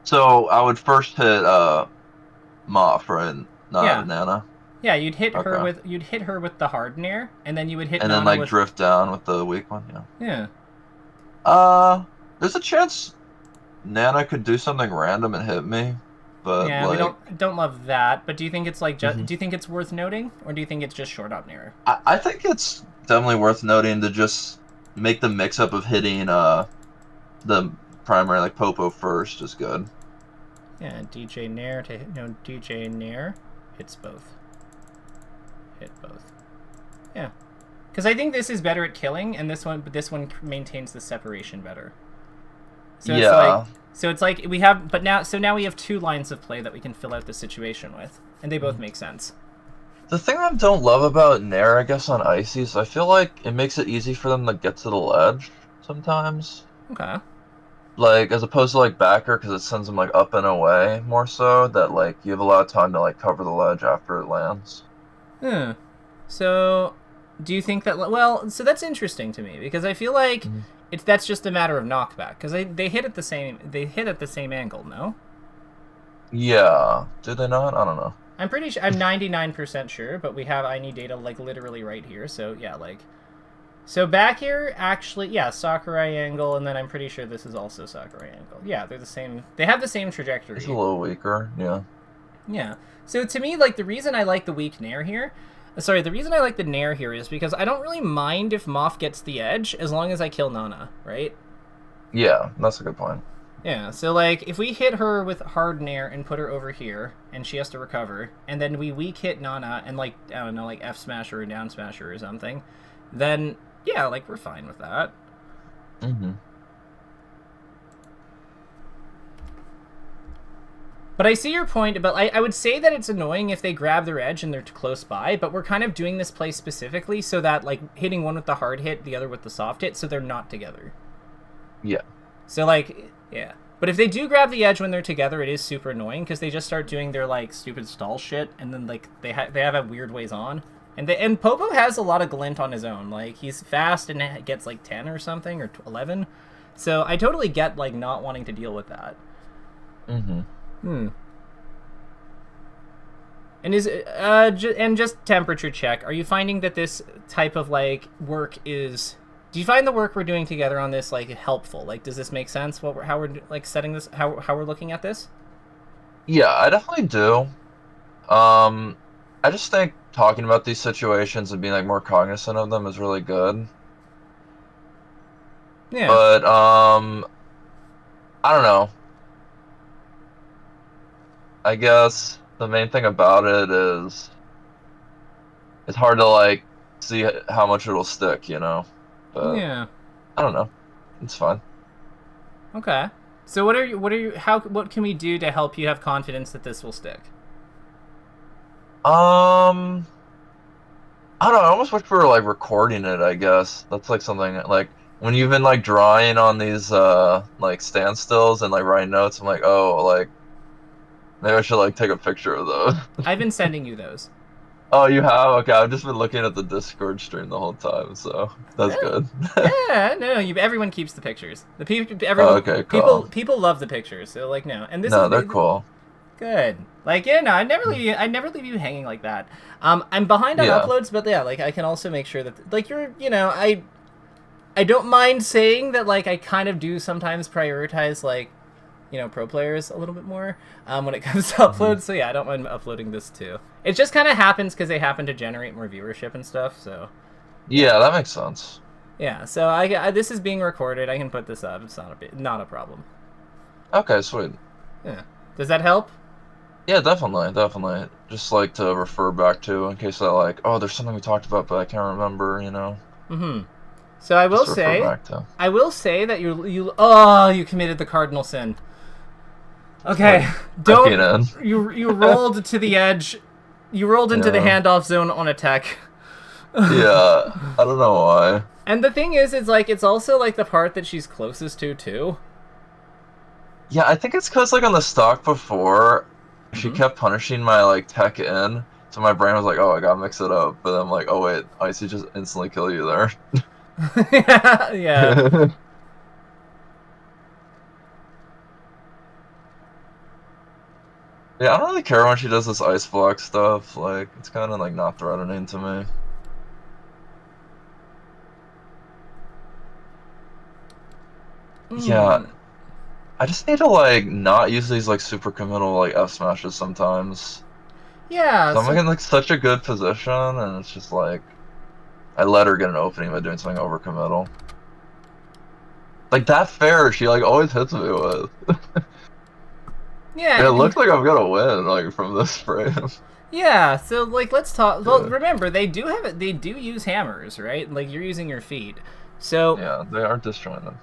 So I would first hit Moth, right? Not Nana. Yeah, you'd hit her with the hard nair, and then you would hit. And Nana then like drift down with the weak one. Yeah. Yeah. There's a chance Nana could do something random and hit me, but yeah, like, we don't love that. But do you think it's like do you think it's worth noting, or do you think it's just short up nair? I think it's definitely worth noting to just make the mix up of hitting the primary like Popo first is good. Yeah, DJ nair DJ nair hits both. Hit both. Yeah, because I think this is better at killing, and this one maintains the separation better. So it's like we have, now we have two lines of play that we can fill out the situation with, and they both make sense. The thing I don't love about Nair, I guess, on Icy is I feel like it makes it easy for them to get to the ledge sometimes. Okay. Like, as opposed to, like, backer, because it sends them, like, up and away more so, that, like, you have a lot of time to, like, cover the ledge after it lands. So, do you think that... Well, so that's interesting to me, because I feel like That's just a matter of knockback because they hit at the same angle. No, Yeah. Do they not? I don't know. I'm pretty sure. I'm 99% sure, but I need data like literally right here. So yeah, like. So back here, actually, yeah, Sakurai angle, and then I'm pretty sure this is also Sakurai angle. Yeah, they're the same. They have the same trajectory. It's a little weaker, yeah. Yeah. So to me, like, the reason I like the weak nair here... Sorry, the reason I like the nair here is because I don't really mind if Moth gets the edge as long as I kill Nana, right? Yeah, that's a good point. Yeah, so, like, if we hit her with hard nair and put her over here, and she has to recover, and then we weak hit Nana and, like, I don't know, like, F smash her or down smash her or something, then... Yeah, like, we're fine with that. Mm-hmm. But I see your point, but I would say that it's annoying if they grab their edge and they're too close by, but we're kind of doing this play specifically so that, like, hitting one with the hard hit, the other with the soft hit, so they're not together. Yeah. So, like, yeah. But if they do grab the edge when they're together, it is super annoying, because they just start doing their, like, stupid stall shit, and then, like, they have a weird ways on. And Popo has a lot of glint on his own. Like, he's fast and gets, like, 10 or something, or 11. So I totally get, like, not wanting to deal with that. Mm-hmm. And and just temperature check. Are you finding that this type of, like, work is... Do you find the work we're doing together on this, like, helpful? Like, does this make sense? How we're, like, setting this... How we're looking at this? Yeah, I definitely do. I just think talking about these situations and being, like, more cognizant of them is really good. Yeah. But, I don't know. I guess the main thing about it is it's hard to, like, see how much it'll stick, you know? But Yeah. I don't know. It's fine. Okay. So what can we do to help you have confidence that this will stick? I don't know, I almost wish we were, like, recording it, I guess. That's, like, something, like, when you've been, like, drawing on these, like, standstills and, like, writing notes, I'm like, oh, like, maybe I should, like, take a picture of those. I've been sending you those. Oh, you have? Okay, I've just been looking at the Discord stream the whole time, so that's good. Yeah, no, everyone keeps the pictures. Everyone, okay, cool. people love the pictures. So, like, no, and this No, is they're cool. Good. Like, yeah, no, I never leave you hanging like that. I'm behind on uploads, but yeah, like, I can also make sure that, like, I don't mind saying that, like, I kind of do sometimes prioritize, like, pro players a little bit more when it comes to uploads. So yeah, I don't mind uploading this too. It just kind of happens because they happen to generate more viewership and stuff. So yeah, that makes sense. Yeah, so I this is being recorded. I can put this up. It's not a problem. Okay, sweet. Yeah. Does that help? Yeah, definitely. Just like to refer back to in case I like, oh, there's something we talked about, but I can't remember, you know. So I will say that you committed the cardinal sin. Okay, you rolled to the edge. You rolled into the handoff zone on a tech. Yeah, I don't know why. And the thing is, it's also, like, the part that she's closest to, too. Yeah, I think it's because, like, on the stock before, she kept punishing my, like, tech in, so my brain was like, oh, I gotta mix it up. But I'm like, oh, wait, Icy just instantly kill you there. Yeah. Yeah, I don't really care when she does this ice block stuff. Like, it's kind of, like, not threatening to me. Yeah. I just need to, like, not use these, like, super committal, like, F smashes sometimes. Yeah. So I'm, like, in, like, such a good position, and it's just, like, I let her get an opening by doing something over committal. Like, that fair, she, like, always hits me with. Yeah. It looks like I'm gonna win, like, from this frame. Yeah, so, like, let's talk. Well, remember, they do use hammers, right? Like, you're using your feet. So Yeah, they are disjointed.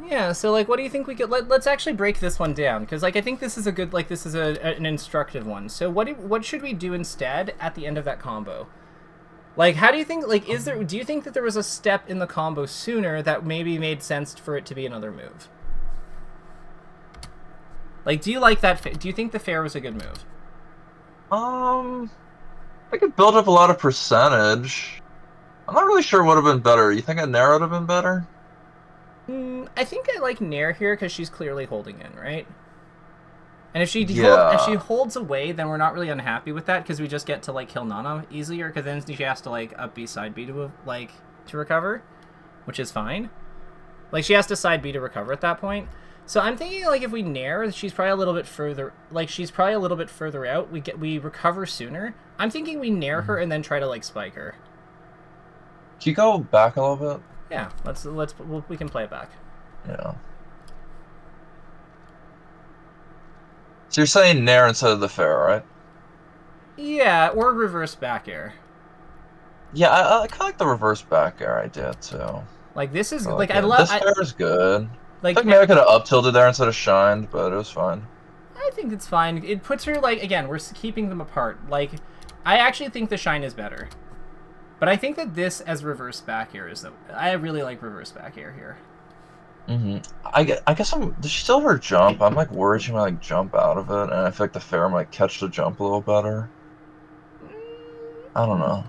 Yeah, so, like, what do you think we could... Let's actually break this one down, because, like, I think this is a good... Like, this is an instructive one. So what should we do instead at the end of that combo? Like, how do you think... Like, do you think that there was a step in the combo sooner that maybe made sense for it to be another move? Like, do you like that... Do you think the fair was a good move? I could build up a lot of percentage. I'm not really sure what would have been better. You think a narrow would have been better? I think I like Nair here because she's clearly holding in, right? And if Yeah. she holds away, then we're not really unhappy with that because we just get to like kill Nana easier. Because then she has to like up B side B to to recover, which is fine. Like she has to side B to recover at that point. So I'm thinking like if we Nair, she's probably a little bit further. Like she's probably a little bit further out. We recover sooner. I'm thinking we Nair her and then try to like spike her. Can you go back a little bit? Yeah, we can play it back. Yeah. So you're saying Nair instead of the Fair, right? Yeah, or reverse back air. Yeah, I kind of like the reverse back air idea too. Like this is Like I it. love This Fair is good. I like think maybe I could have up tilted there instead of shined, but it was fine. I think it's fine. It puts her like again. We're keeping them apart. Like I actually think the shine is better, but I think that this as reverse back air is. I really like reverse back air here. I guess does she still have her jump? I'm like worried she might like jump out of it, and I feel like the Fair might catch the jump a little better. I don't know.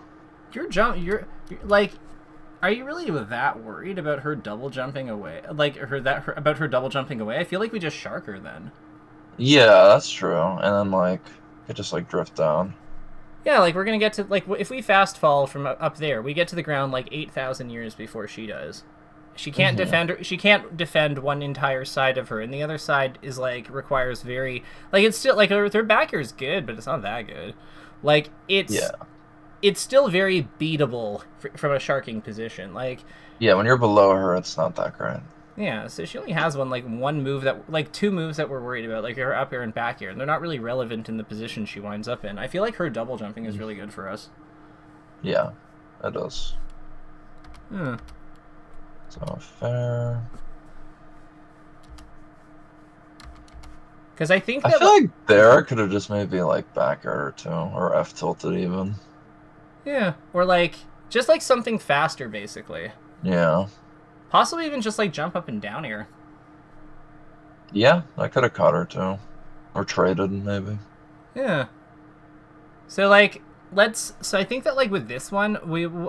You're like, are you really that worried about her double jumping away? Like about her double jumping away? I feel like we just shark her then. Yeah, that's true. And then like it just like drift down. Yeah, like we're gonna get to like if we fast fall from up there, we get to the ground like 8,000 years before she does. She can't defend her. She can't defend one entire side of her, and the other side is like requires very like it's still like their backer is good, but it's not that good. Like it's still very beatable from a sharking position. Like Yeah, when you're below her, it's not that great. yeah, so she only has one move that like two moves that we're worried about, like her up air and back air, and they're not really relevant in the position she winds up in. I feel like her double jumping is really good for us. Yeah, it does. Hmm. So Fair. Because I think I that feel like there could have just maybe like back air or two, or F tilted even. yeah, or like just like something faster, basically. Yeah. Possibly even just like jump up and down here. Yeah, I could have caught her too, or traded maybe. Yeah. So like so I think that like with this one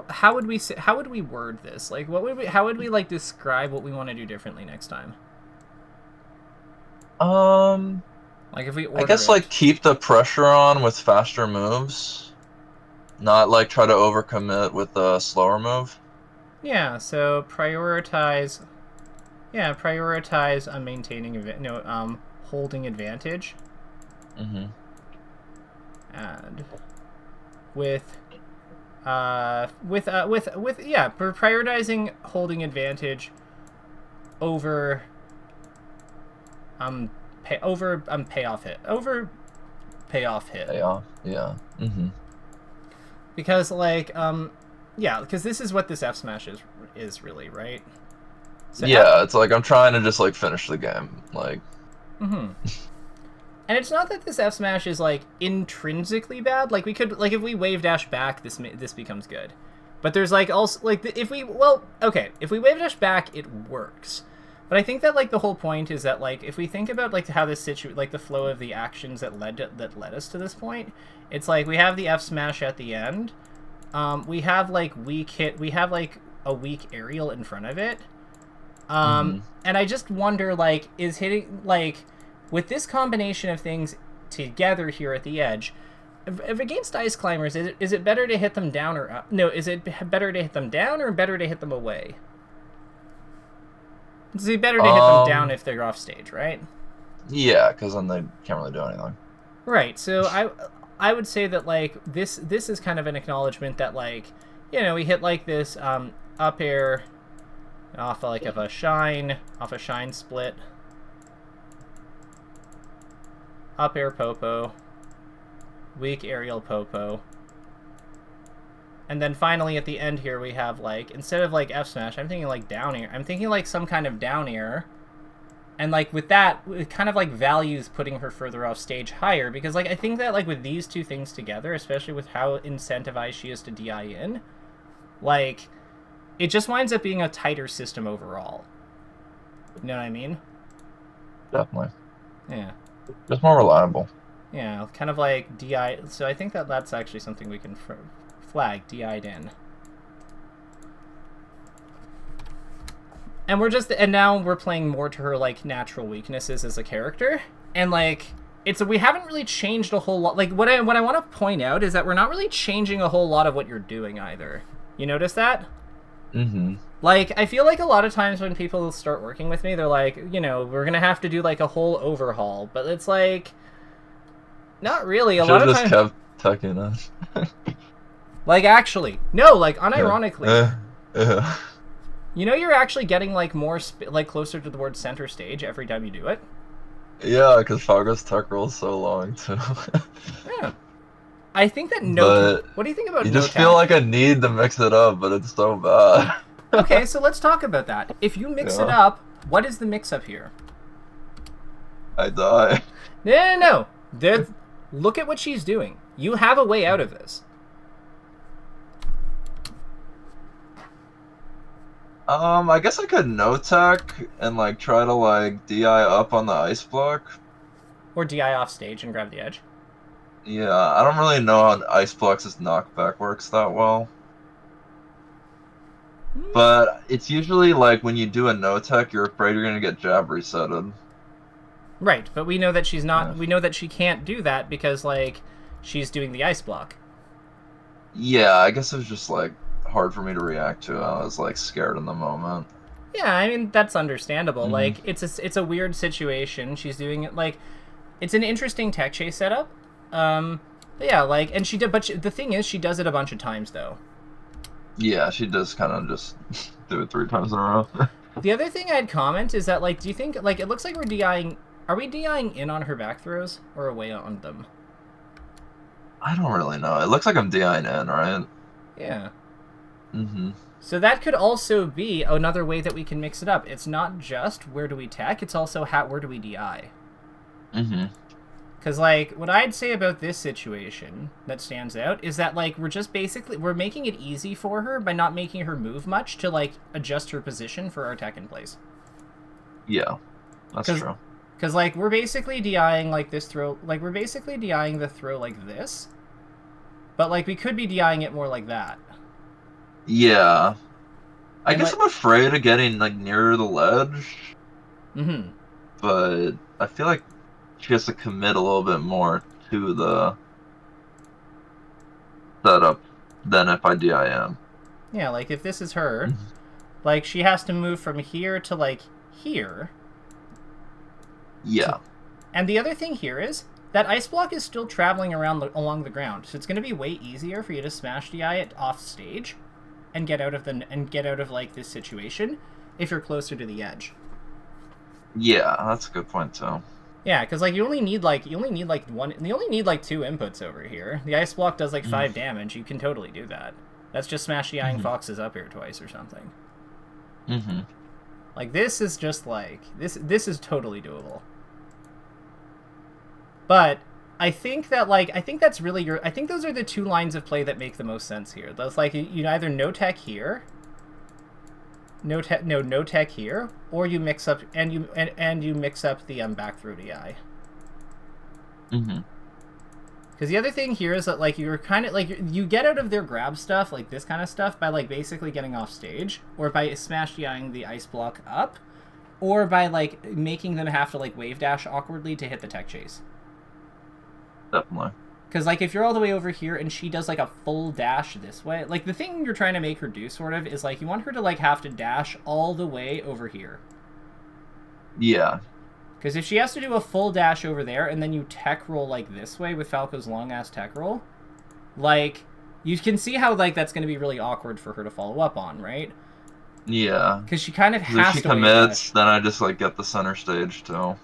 how would we word this? Like how would we like describe what we want to do differently next time? Like if we I guess like keep the pressure on with faster moves, not like try to overcommit with a slower move. Yeah, so prioritize maintaining holding advantage. And with prioritizing holding advantage over payoff hit. Payoff, yeah. Because like because this is what this F smash is really, right? So yeah, it's like I'm trying to just like finish the game, like. And it's not that this F smash is like intrinsically bad. Like we could like if we wave dash back, this becomes good. But there's like also like if we wave dash back, it works. But I think that like the whole point is that like if we think about like how this like the flow of the actions that led us to this point, it's like we have the F smash at the end. We have like a weak aerial in front of it. And I just wonder like is hitting like with this combination of things together here at the edge, if against ice climbers, is it better to hit them down or up? No, is it better to hit them down or better to hit them away? It's better to hit them down if they're off stage, right? Yeah, because then they can't really do anything. Right. So I would say that like this is kind of an acknowledgement that like we hit like this up air off like of a shine split. Up air Popo, weak aerial Popo, and then finally at the end here we have like instead of like F smash, I'm thinking like down air. I'm thinking like some kind of down air, and like with that, it kind of like values putting her further off stage higher because like I think that like with these two things together, especially with how incentivized she is to DI in, like it just winds up being a tighter system overall. You know what I mean? Definitely. Yeah. Just more reliable. Yeah, kind of like DI. So I think that that's actually something we can flag DI'd in. and now we're playing more to her like natural weaknesses as a character, and like we haven't really changed a whole lot. Like what I want to point out is that we're not really changing a whole lot of what you're doing either. You notice that? Mm-hmm. Like, I feel like a lot of times when people start working with me, they're like, we're gonna have to do like a whole overhaul, but it's like, not really. A lot of times, kept tucking us. like, actually, no, like, unironically, Yeah. you're actually getting like more like closer to the word center stage every time you do it. Yeah, because Falco's tuck roll's so long too. Yeah. I think that But what do you think about you no just feel like a need to mix it up, but it's so bad. Okay, so let's talk about that. If you mix it up, what is the mix-up here? I die. No. Look at what she's doing. You have a way out of this. I guess I could no-tech and like try to like DI up on the ice block. Or DI off stage and grab the edge. Yeah, I don't really know how ice block's knockback works that well. But it's usually like when you do a no-tech, you're afraid you're gonna get jab resetted. Right, but we know that she's not. Yeah. We know that she can't do that because like she's doing the ice block. Yeah, I guess it was just like hard for me to react to. I was like scared in the moment. Yeah, I mean that's understandable. Mm-hmm. Like it's a weird situation. She's doing it like it's an interesting tech chase setup. Yeah, like and she did, but the thing is, she does it a bunch of times though. Yeah, she does kind of just do it 3 times in a row. The other thing I'd comment is that, like, do you think, like, it looks like we're DIing... Are we DIing in on her back throws or away on them? I don't really know. It looks like I'm DIing in, right? Yeah. Mm-hmm. So that could also be another way that we can mix it up. It's not just where do we tech, it's also where do we DI. Mm-hmm. Because, like, what I'd say about this situation that stands out is that, like, we're making it easy for her by not making her move much to, like, adjust her position for our tech in place. Yeah, that's true. Because, like, we're basically DIing, like, this throw, like, we're basically DIing the throw like this. But, like, we could be DIing it more like that. Yeah. I guess I'm afraid of getting, like, nearer the ledge. Mm-hmm. But I feel like she has to commit a little bit more to the setup than if I DIM. Yeah, like if this is her, like she has to move from here to like here. Yeah. And the other thing here is that ice block is still traveling along the ground, so it's going to be way easier for you to smash DI it off stage and get out of like this situation if you're closer to the edge. Yeah, that's a good point too. Yeah, because like you only need like 2 inputs over here. The ice block does like 5 damage. You can totally do that. That's just smash DIing foxes up here twice or something. Mm-hmm. Like this is just like this is totally doable. But I think that's really I think those are the 2 lines of play that make the most sense here. Those like you either no tech here. No tech here, or you mix up and you mix up the back throw DI. Mm-hmm. Because the other thing here is that like you're kind of like you get out of their grab stuff like this kind of stuff by like basically getting off stage, or by smash DIing the ice block up, or by like making them have to like wave dash awkwardly to hit the tech chase. Definitely. Because, like, if you're all the way over here and she does, like, a full dash this way... Like, the thing you're trying to make her do, sort of, is, like, you want her to, like, have to dash all the way over here. Yeah. Because if she has to do a full dash over there and then you tech roll, like, this way with Falco's long-ass tech roll, like, you can see how, like, that's going to be really awkward for her to follow up on, right? Yeah. Because she kind of has to... If she commits, then I just, like, get the center stage, too.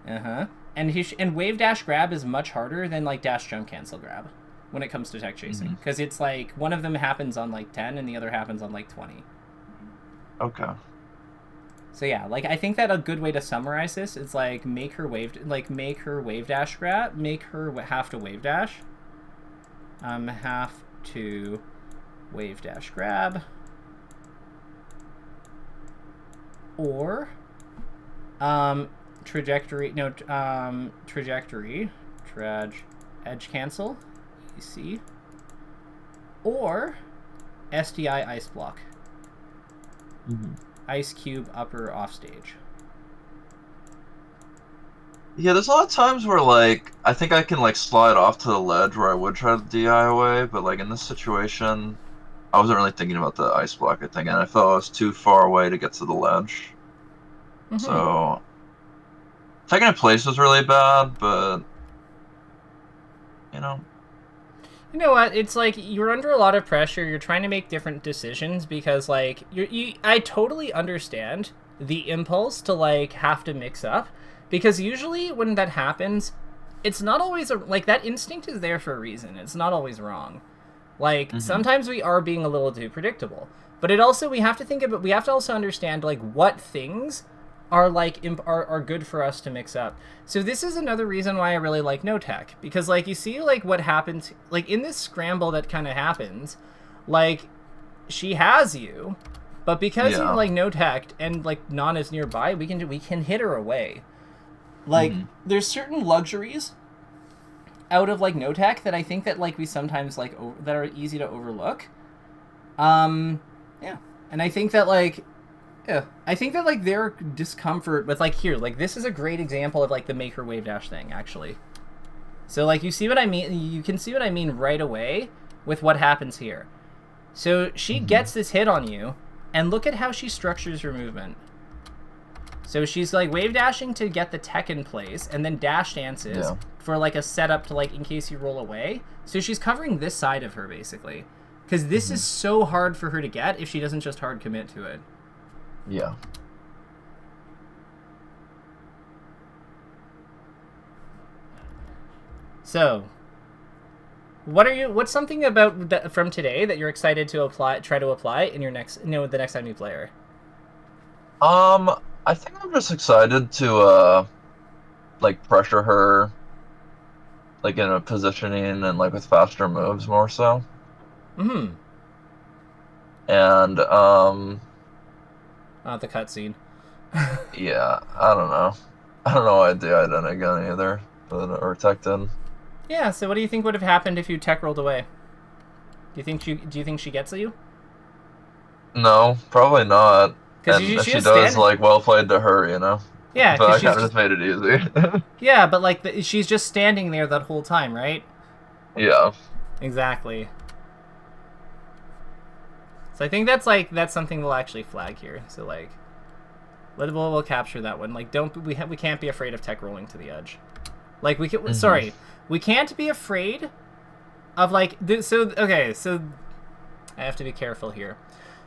Uh-huh. And wave dash grab is much harder than like dash jump cancel grab when it comes to tech chasing, because it's like one of them happens on like 10 and the other happens on like 20. Okay. So yeah, like I think that a good way to summarize this is like make her wave dash grab, make her have to wave dash, have to wave dash grab, or trajectory edge cancel EC, or SDI ice block. Ice Cube upper offstage. Yeah, there's a lot of times where, like, I think I can, like, slide off to the ledge where I would try to DI away, but, like, in this situation, I wasn't really thinking about the ice block, I think, and I felt I was too far away to get to the ledge. So, taking a place was really bad, but, you know. You know what? It's like you're under a lot of pressure. You're trying to make different decisions because, like, I totally understand the impulse to, like, have to mix up. Because usually when that happens, it's not always like that instinct is there for a reason. It's not always wrong. Like sometimes we are being a little too predictable, but it also we have to also understand like what things are like are good for us to mix up. So this is another reason why I really like no tech, because like you see like what happens like in this scramble that kind of happens, like she has you, but because you like no tech and like Non is nearby, we can hit her away. Like, there's certain luxuries out of, like, no tech that I think that, like, we sometimes, like, that are easy to overlook. Yeah. And I think that, like, their discomfort with, like, here, like, this is a great example of, like, the make her wave dash thing, actually. So, like, you see what I mean? You can see what I mean right away with what happens here. So, she gets this hit on you, and look at how she structures her movement. So she's like wave dashing to get the tech in place, and then dash dances for like a setup to like in case you roll away. So she's covering this side of her basically, because this is so hard for her to get if she doesn't just hard commit to it. Yeah. So, what's something about from today that you're excited to try to apply in your next, the next time you play her? I think I'm just excited to, like, pressure her, like, in a positioning and, like, with faster moves more so. And, the cutscene. Yeah, I don't know. I don't know why I didn't again either, or tech did. Yeah, so what do you think would have happened if you tech rolled away? Do you think she gets you? No, probably not. Because if she does, like, well played to her, you know? Yeah, but I kind of just made it easy. Yeah, but, like, she's just standing there that whole time, right? Yeah. Exactly. So I think that's something we'll actually flag here. So, like, we'll capture that one. Like, we can't be afraid of tech rolling to the edge. Like, we can't be afraid of, like, okay, so I have to be careful here.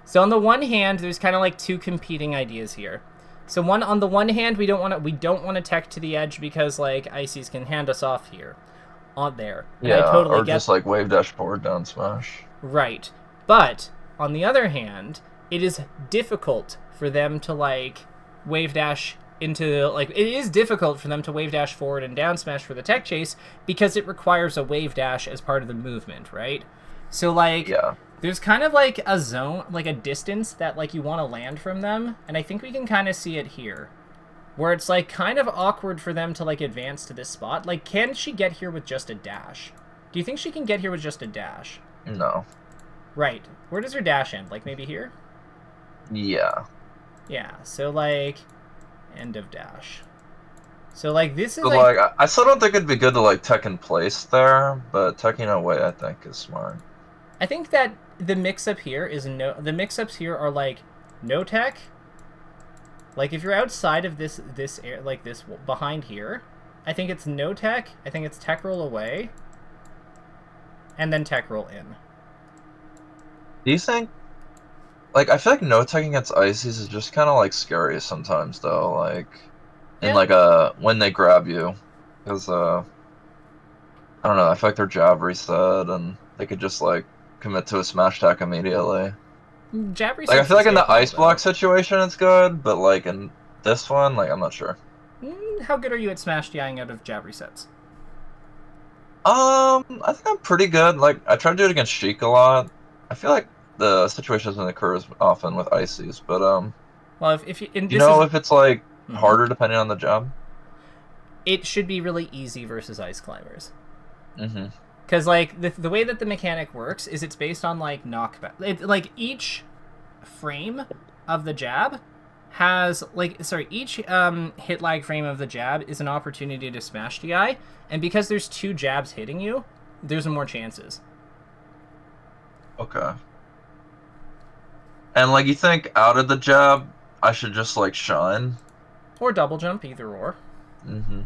So on the one hand, there's kind of like two competing ideas here. So on the one hand, we don't want to tech to the edge because like ices can hand us off here, on there. Yeah, and I totally just like wave dash forward down smash. Right, but on the other hand, it is difficult for them to like wave dash into like it is difficult for them to wave dash forward and down smash for the tech chase because it requires a wave dash as part of the movement, right? So like there's kind of like a zone, like a distance that like you want to land from them, and I think we can kind of see it here, where it's like kind of awkward for them to like advance to this spot. Like, can she get here with just a dash? Do you think she can get here with just a dash? No. Right. Where does her dash end? Like maybe here? Yeah. Yeah. So like, end of dash. So like this is like I still don't think it'd be good to like tech in place there, but teching away I think is smart. I think that the mix-up here is the mix-ups here are like no tech. Like if you're outside of this behind here, I think it's no tech. I think it's tech roll away, and then tech roll in. Do you think? Like I feel like no tech against ices is just kind of like scary sometimes though. Like in like when they grab you, because I don't know. I feel like their jab reset and they could just like commit to a smash attack immediately. Jab reset. Like I feel like in the ice block situation it's good, but like in this one, like I'm not sure. How good are you at smash DIing out of jab resets? I think I'm pretty good. Like I try to do it against Sheik a lot. I feel like the situation doesn't occur as often with ices, but well, if you if it's like harder depending on the jab, it should be really easy versus ice climbers. Because, like, the way that the mechanic works is it's based on, like, knockback. Like, each frame of the jab has each hit lag frame of the jab is an opportunity to smash DI, and because there's 2 jabs hitting you, there's more chances. Okay. And like, you think out of the jab, I should just like shine? Or double jump, either or. Mm-hmm.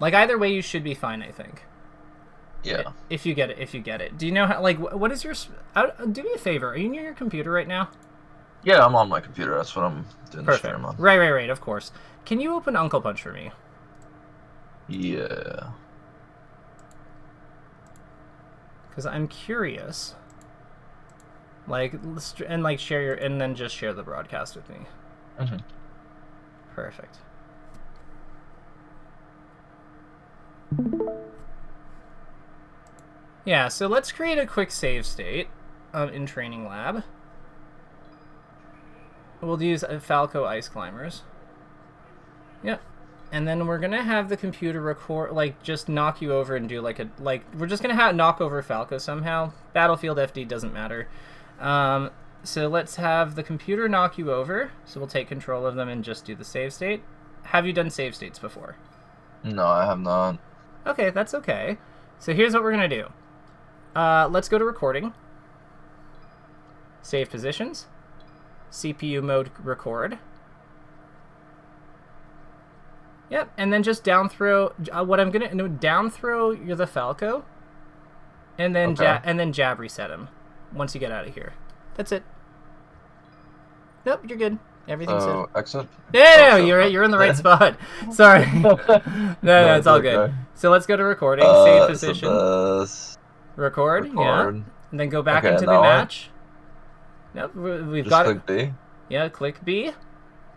Like, either way, you should be fine, I think. Yeah. If you get it. Do you know how, like, what is your... do me a favor. Are you near your computer right now? Yeah, I'm on my computer. That's what I'm doing the Perfect. stream on. Right, of course. Can you open Uncle Punch for me? Yeah. Because I'm curious. Like, and like share your... And then just share the broadcast with me. Mm-hmm. Perfect. Yeah, so let's create a quick save state in Training Lab. We'll use Falco Ice Climbers. Yep. And then we're going to have the computer record, like, just knock you over and do, like, a... Like, we're just going to knock over Falco somehow. Battlefield FD doesn't matter. So let's have the computer knock you over. So we'll take control of them and just do the save state. Have you done save states before? No, I have not. Okay, that's okay. So here's what we're going to do. Let's go to recording. Save positions. CPU mode record. Yep, and then just down throw. What I'm gonna do, down throw. You're the Falco, and then jab reset him. Once you get out of here, that's it. Nope, you're good. Everything's good. Exit. Yeah, you're in the right spot. Sorry. No, it's all good. So let's go to recording. Save position. Record. Yeah. And then go back into the match. Nope, we've just got click it. B. Yeah, click B.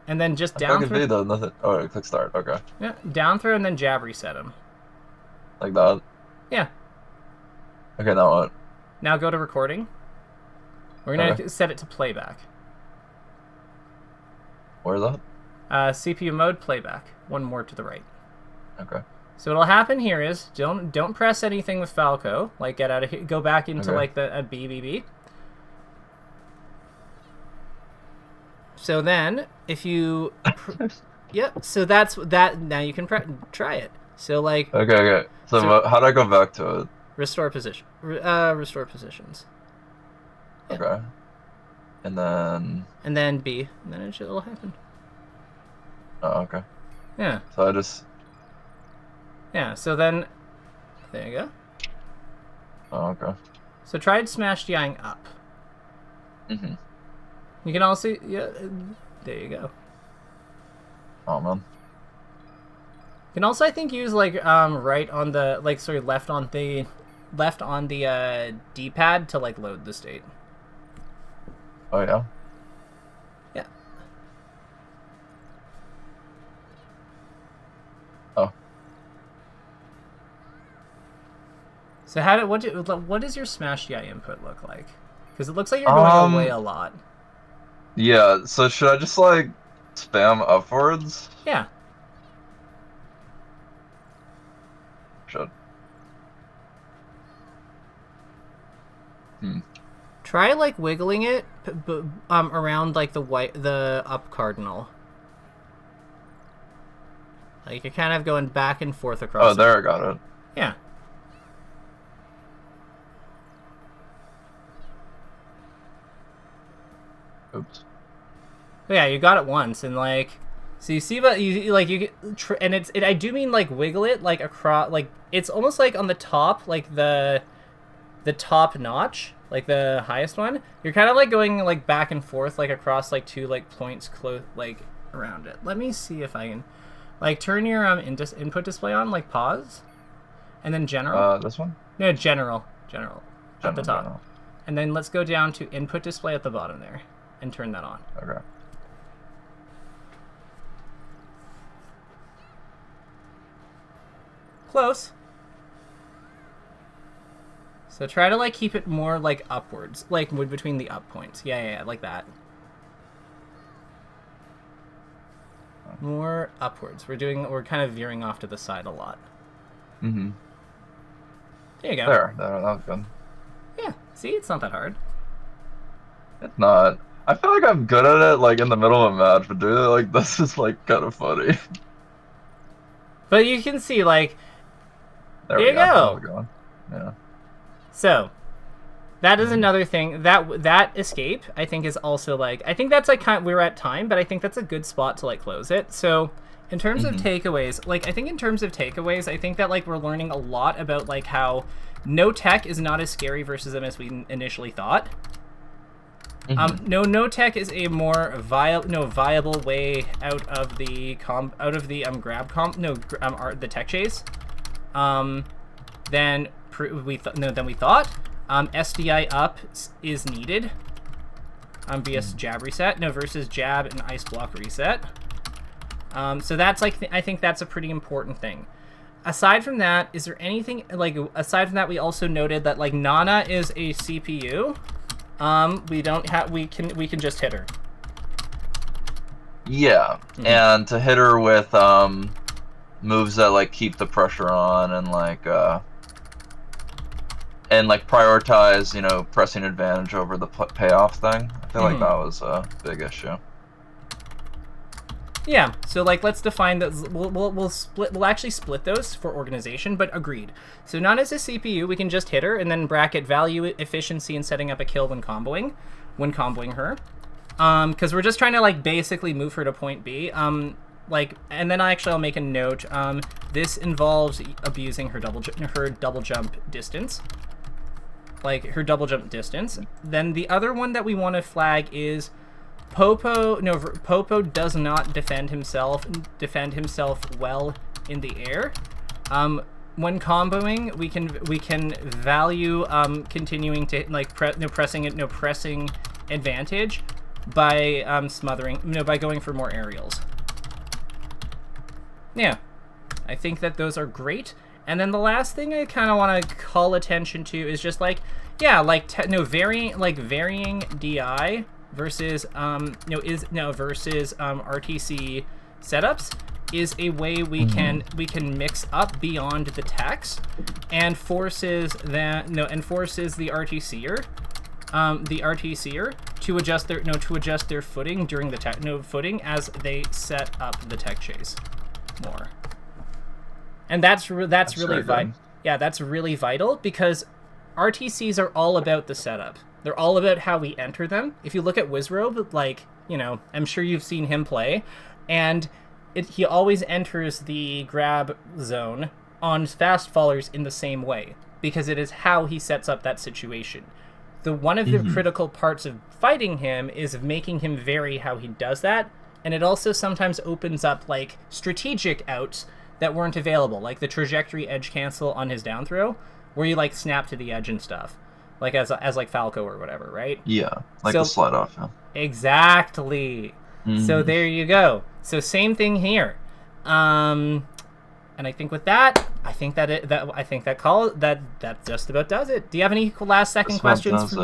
And then just down throw. B though, nothing. Oh, click start. Okay. Yeah, down throw and then jab reset him. Like that? Yeah. Okay, now what? Now go to recording. We're going to set it to playback. Where's that? CPU mode, playback. One more to the right. Okay. So what'll happen here is don't press anything with Falco. Like, get out of here. Go back into like the BBB. So then, if you... Yep, so that's that. Now you can try it. So, like... Okay. So how do I go back to it? Restore position. Restore positions. Yeah. Okay. And then... And then B. And then it'll happen. Oh, okay. Yeah. So I just... Yeah, so then... There you go. Oh, okay. So try smash DIing up. Mm-hmm. You can also... Yeah, there you go. Oh, man. You can also, I think, use, like, right on the... Like, sorry, left on the D-pad to, like, load the state. Oh, yeah? Yeah. Oh. So what does your smash DI input look like? Because it looks like you're going away a lot. Yeah, so should I just, like, spam upwards? Yeah. Should. Try, like, wiggling it around, like, the up cardinal. Like, you're kind of going back and forth across. Oh, there, I got it. Yeah. Oops. Yeah, you got it once, and, like... So you see, but you like you get, and I do mean like wiggle it like across, like it's almost like on the top, like the top notch, like the highest one. You're kind of like going like back and forth, like across like 2 like points close, like around it. Let me see if I can, like turn your input display on, like pause, and then general. This one? No, general at the top, general. And then let's go down to input display at the bottom there, and turn that on. Okay. Close. So try to like keep it more like upwards, like between the up points. Yeah, like that. More upwards. We're kind of veering off to the side a lot. Mm-hmm. There you go. There, that was good. Yeah. See, it's not that hard. It's not. I feel like I'm good at it, like in the middle of a match, but doing it like this is like kind of funny. But you can see, like, There there we you go. How's go. it going? Yeah. So that is another thing. That escape, I think, is also like, I think that's like we're at time, but I think that's a good spot to like close it. So in terms of takeaways, like I think in terms of takeaways, I think that like we're learning a lot about like how no tech is not as scary versus them as we initially thought. No tech is a more viable way out of the the tech chase. Than we thought. SDI up is needed. Via jab reset. No, versus jab and ice block reset. So that's like I think that's a pretty important thing. Aside from that, is there anything like aside from that? We also noted that like Nana is a CPU. We can just hit her. Yeah, and to hit her with moves that like keep the pressure on and like prioritize, you know, pressing advantage over the payoff thing. I feel like that was a big issue. Yeah, so like let's define that. We'll actually split those for organization, but agreed. So not as a CPU, we can just hit her and then bracket value, efficiency, and setting up a kill when comboing her. Because we're just trying to like basically move her to point B. And then I'll make a note. This involves abusing her double jump distance. Like her double jump distance. Then the other one that we want to flag is Popo does not defend himself well in the air. When comboing, we can value continuing to like pressing advantage by by going for more aerials. Yeah, I think that those are great. And then the last thing I kind of want to call attention to is just like, yeah, like varying DI versus versus RTC setups is a way we can mix up beyond the text and forces the RTCer to adjust their footing during the footing as they set up the tech chase more. And that's really vital. Yeah, that's really vital because RTCs are all about the setup. They're all about how we enter them. If you look at Wizrobe, like, you know, I'm sure you've seen him play, and he always enters the grab zone on fast fallers in the same way because it is how he sets up that situation. One of the critical parts of fighting him is making him vary how he does that, and it also sometimes opens up like strategic outs that weren't available, like the trajectory edge cancel on his down throw, where you like snap to the edge and stuff, like as like Falco or whatever, right? Yeah, like the slide off. Yeah. Exactly. So there you go. So same thing here. And I think with that, that just about does it. Do you have any last second questions?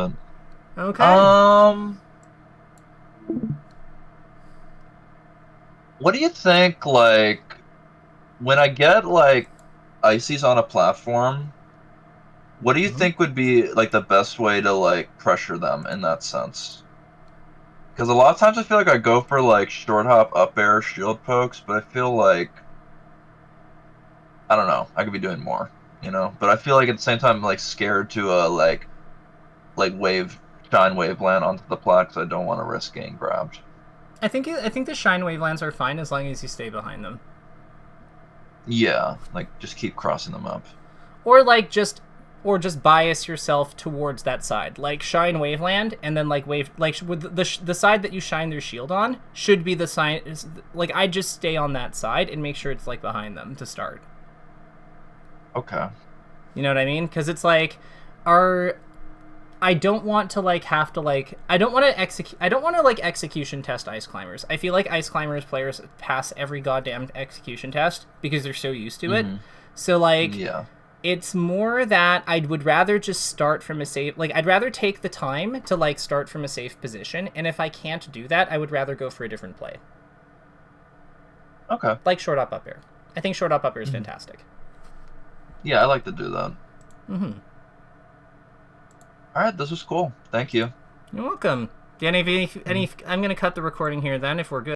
Okay. What do you think, like, when I get like ices on a platform, what do you think would be like the best way to like pressure them in that sense? Because a lot of times I feel like I go for like short hop, up air, shield pokes, but I feel like I don't know, I could be doing more, you know. But I feel like at the same time I'm like scared to like shine wave land onto the plat because I don't want to risk getting grabbed. I think the shine wavelands are fine as long as you stay behind them. Yeah, like just keep crossing them up. Or just bias yourself towards that side. Like shine waveland and then like with the side that you shine their shield on should be the side. Like I just stay on that side and make sure it's like behind them to start. Okay. You know what I mean? Because it's like I don't want to like have to like I don't want to like execution test ice climbers. I feel like ice climbers players pass every goddamn execution test because they're so used to it. So like it's more that I would rather just start from a safe, like I'd rather take the time to like start from a safe position, and if I can't do that, I would rather go for a different play. Okay. Like short up air. I think short up air is fantastic. Yeah, I like to do that. All right, this was cool. Thank you. You're welcome. Danny, any, I'm gonna cut the recording here then if we're good.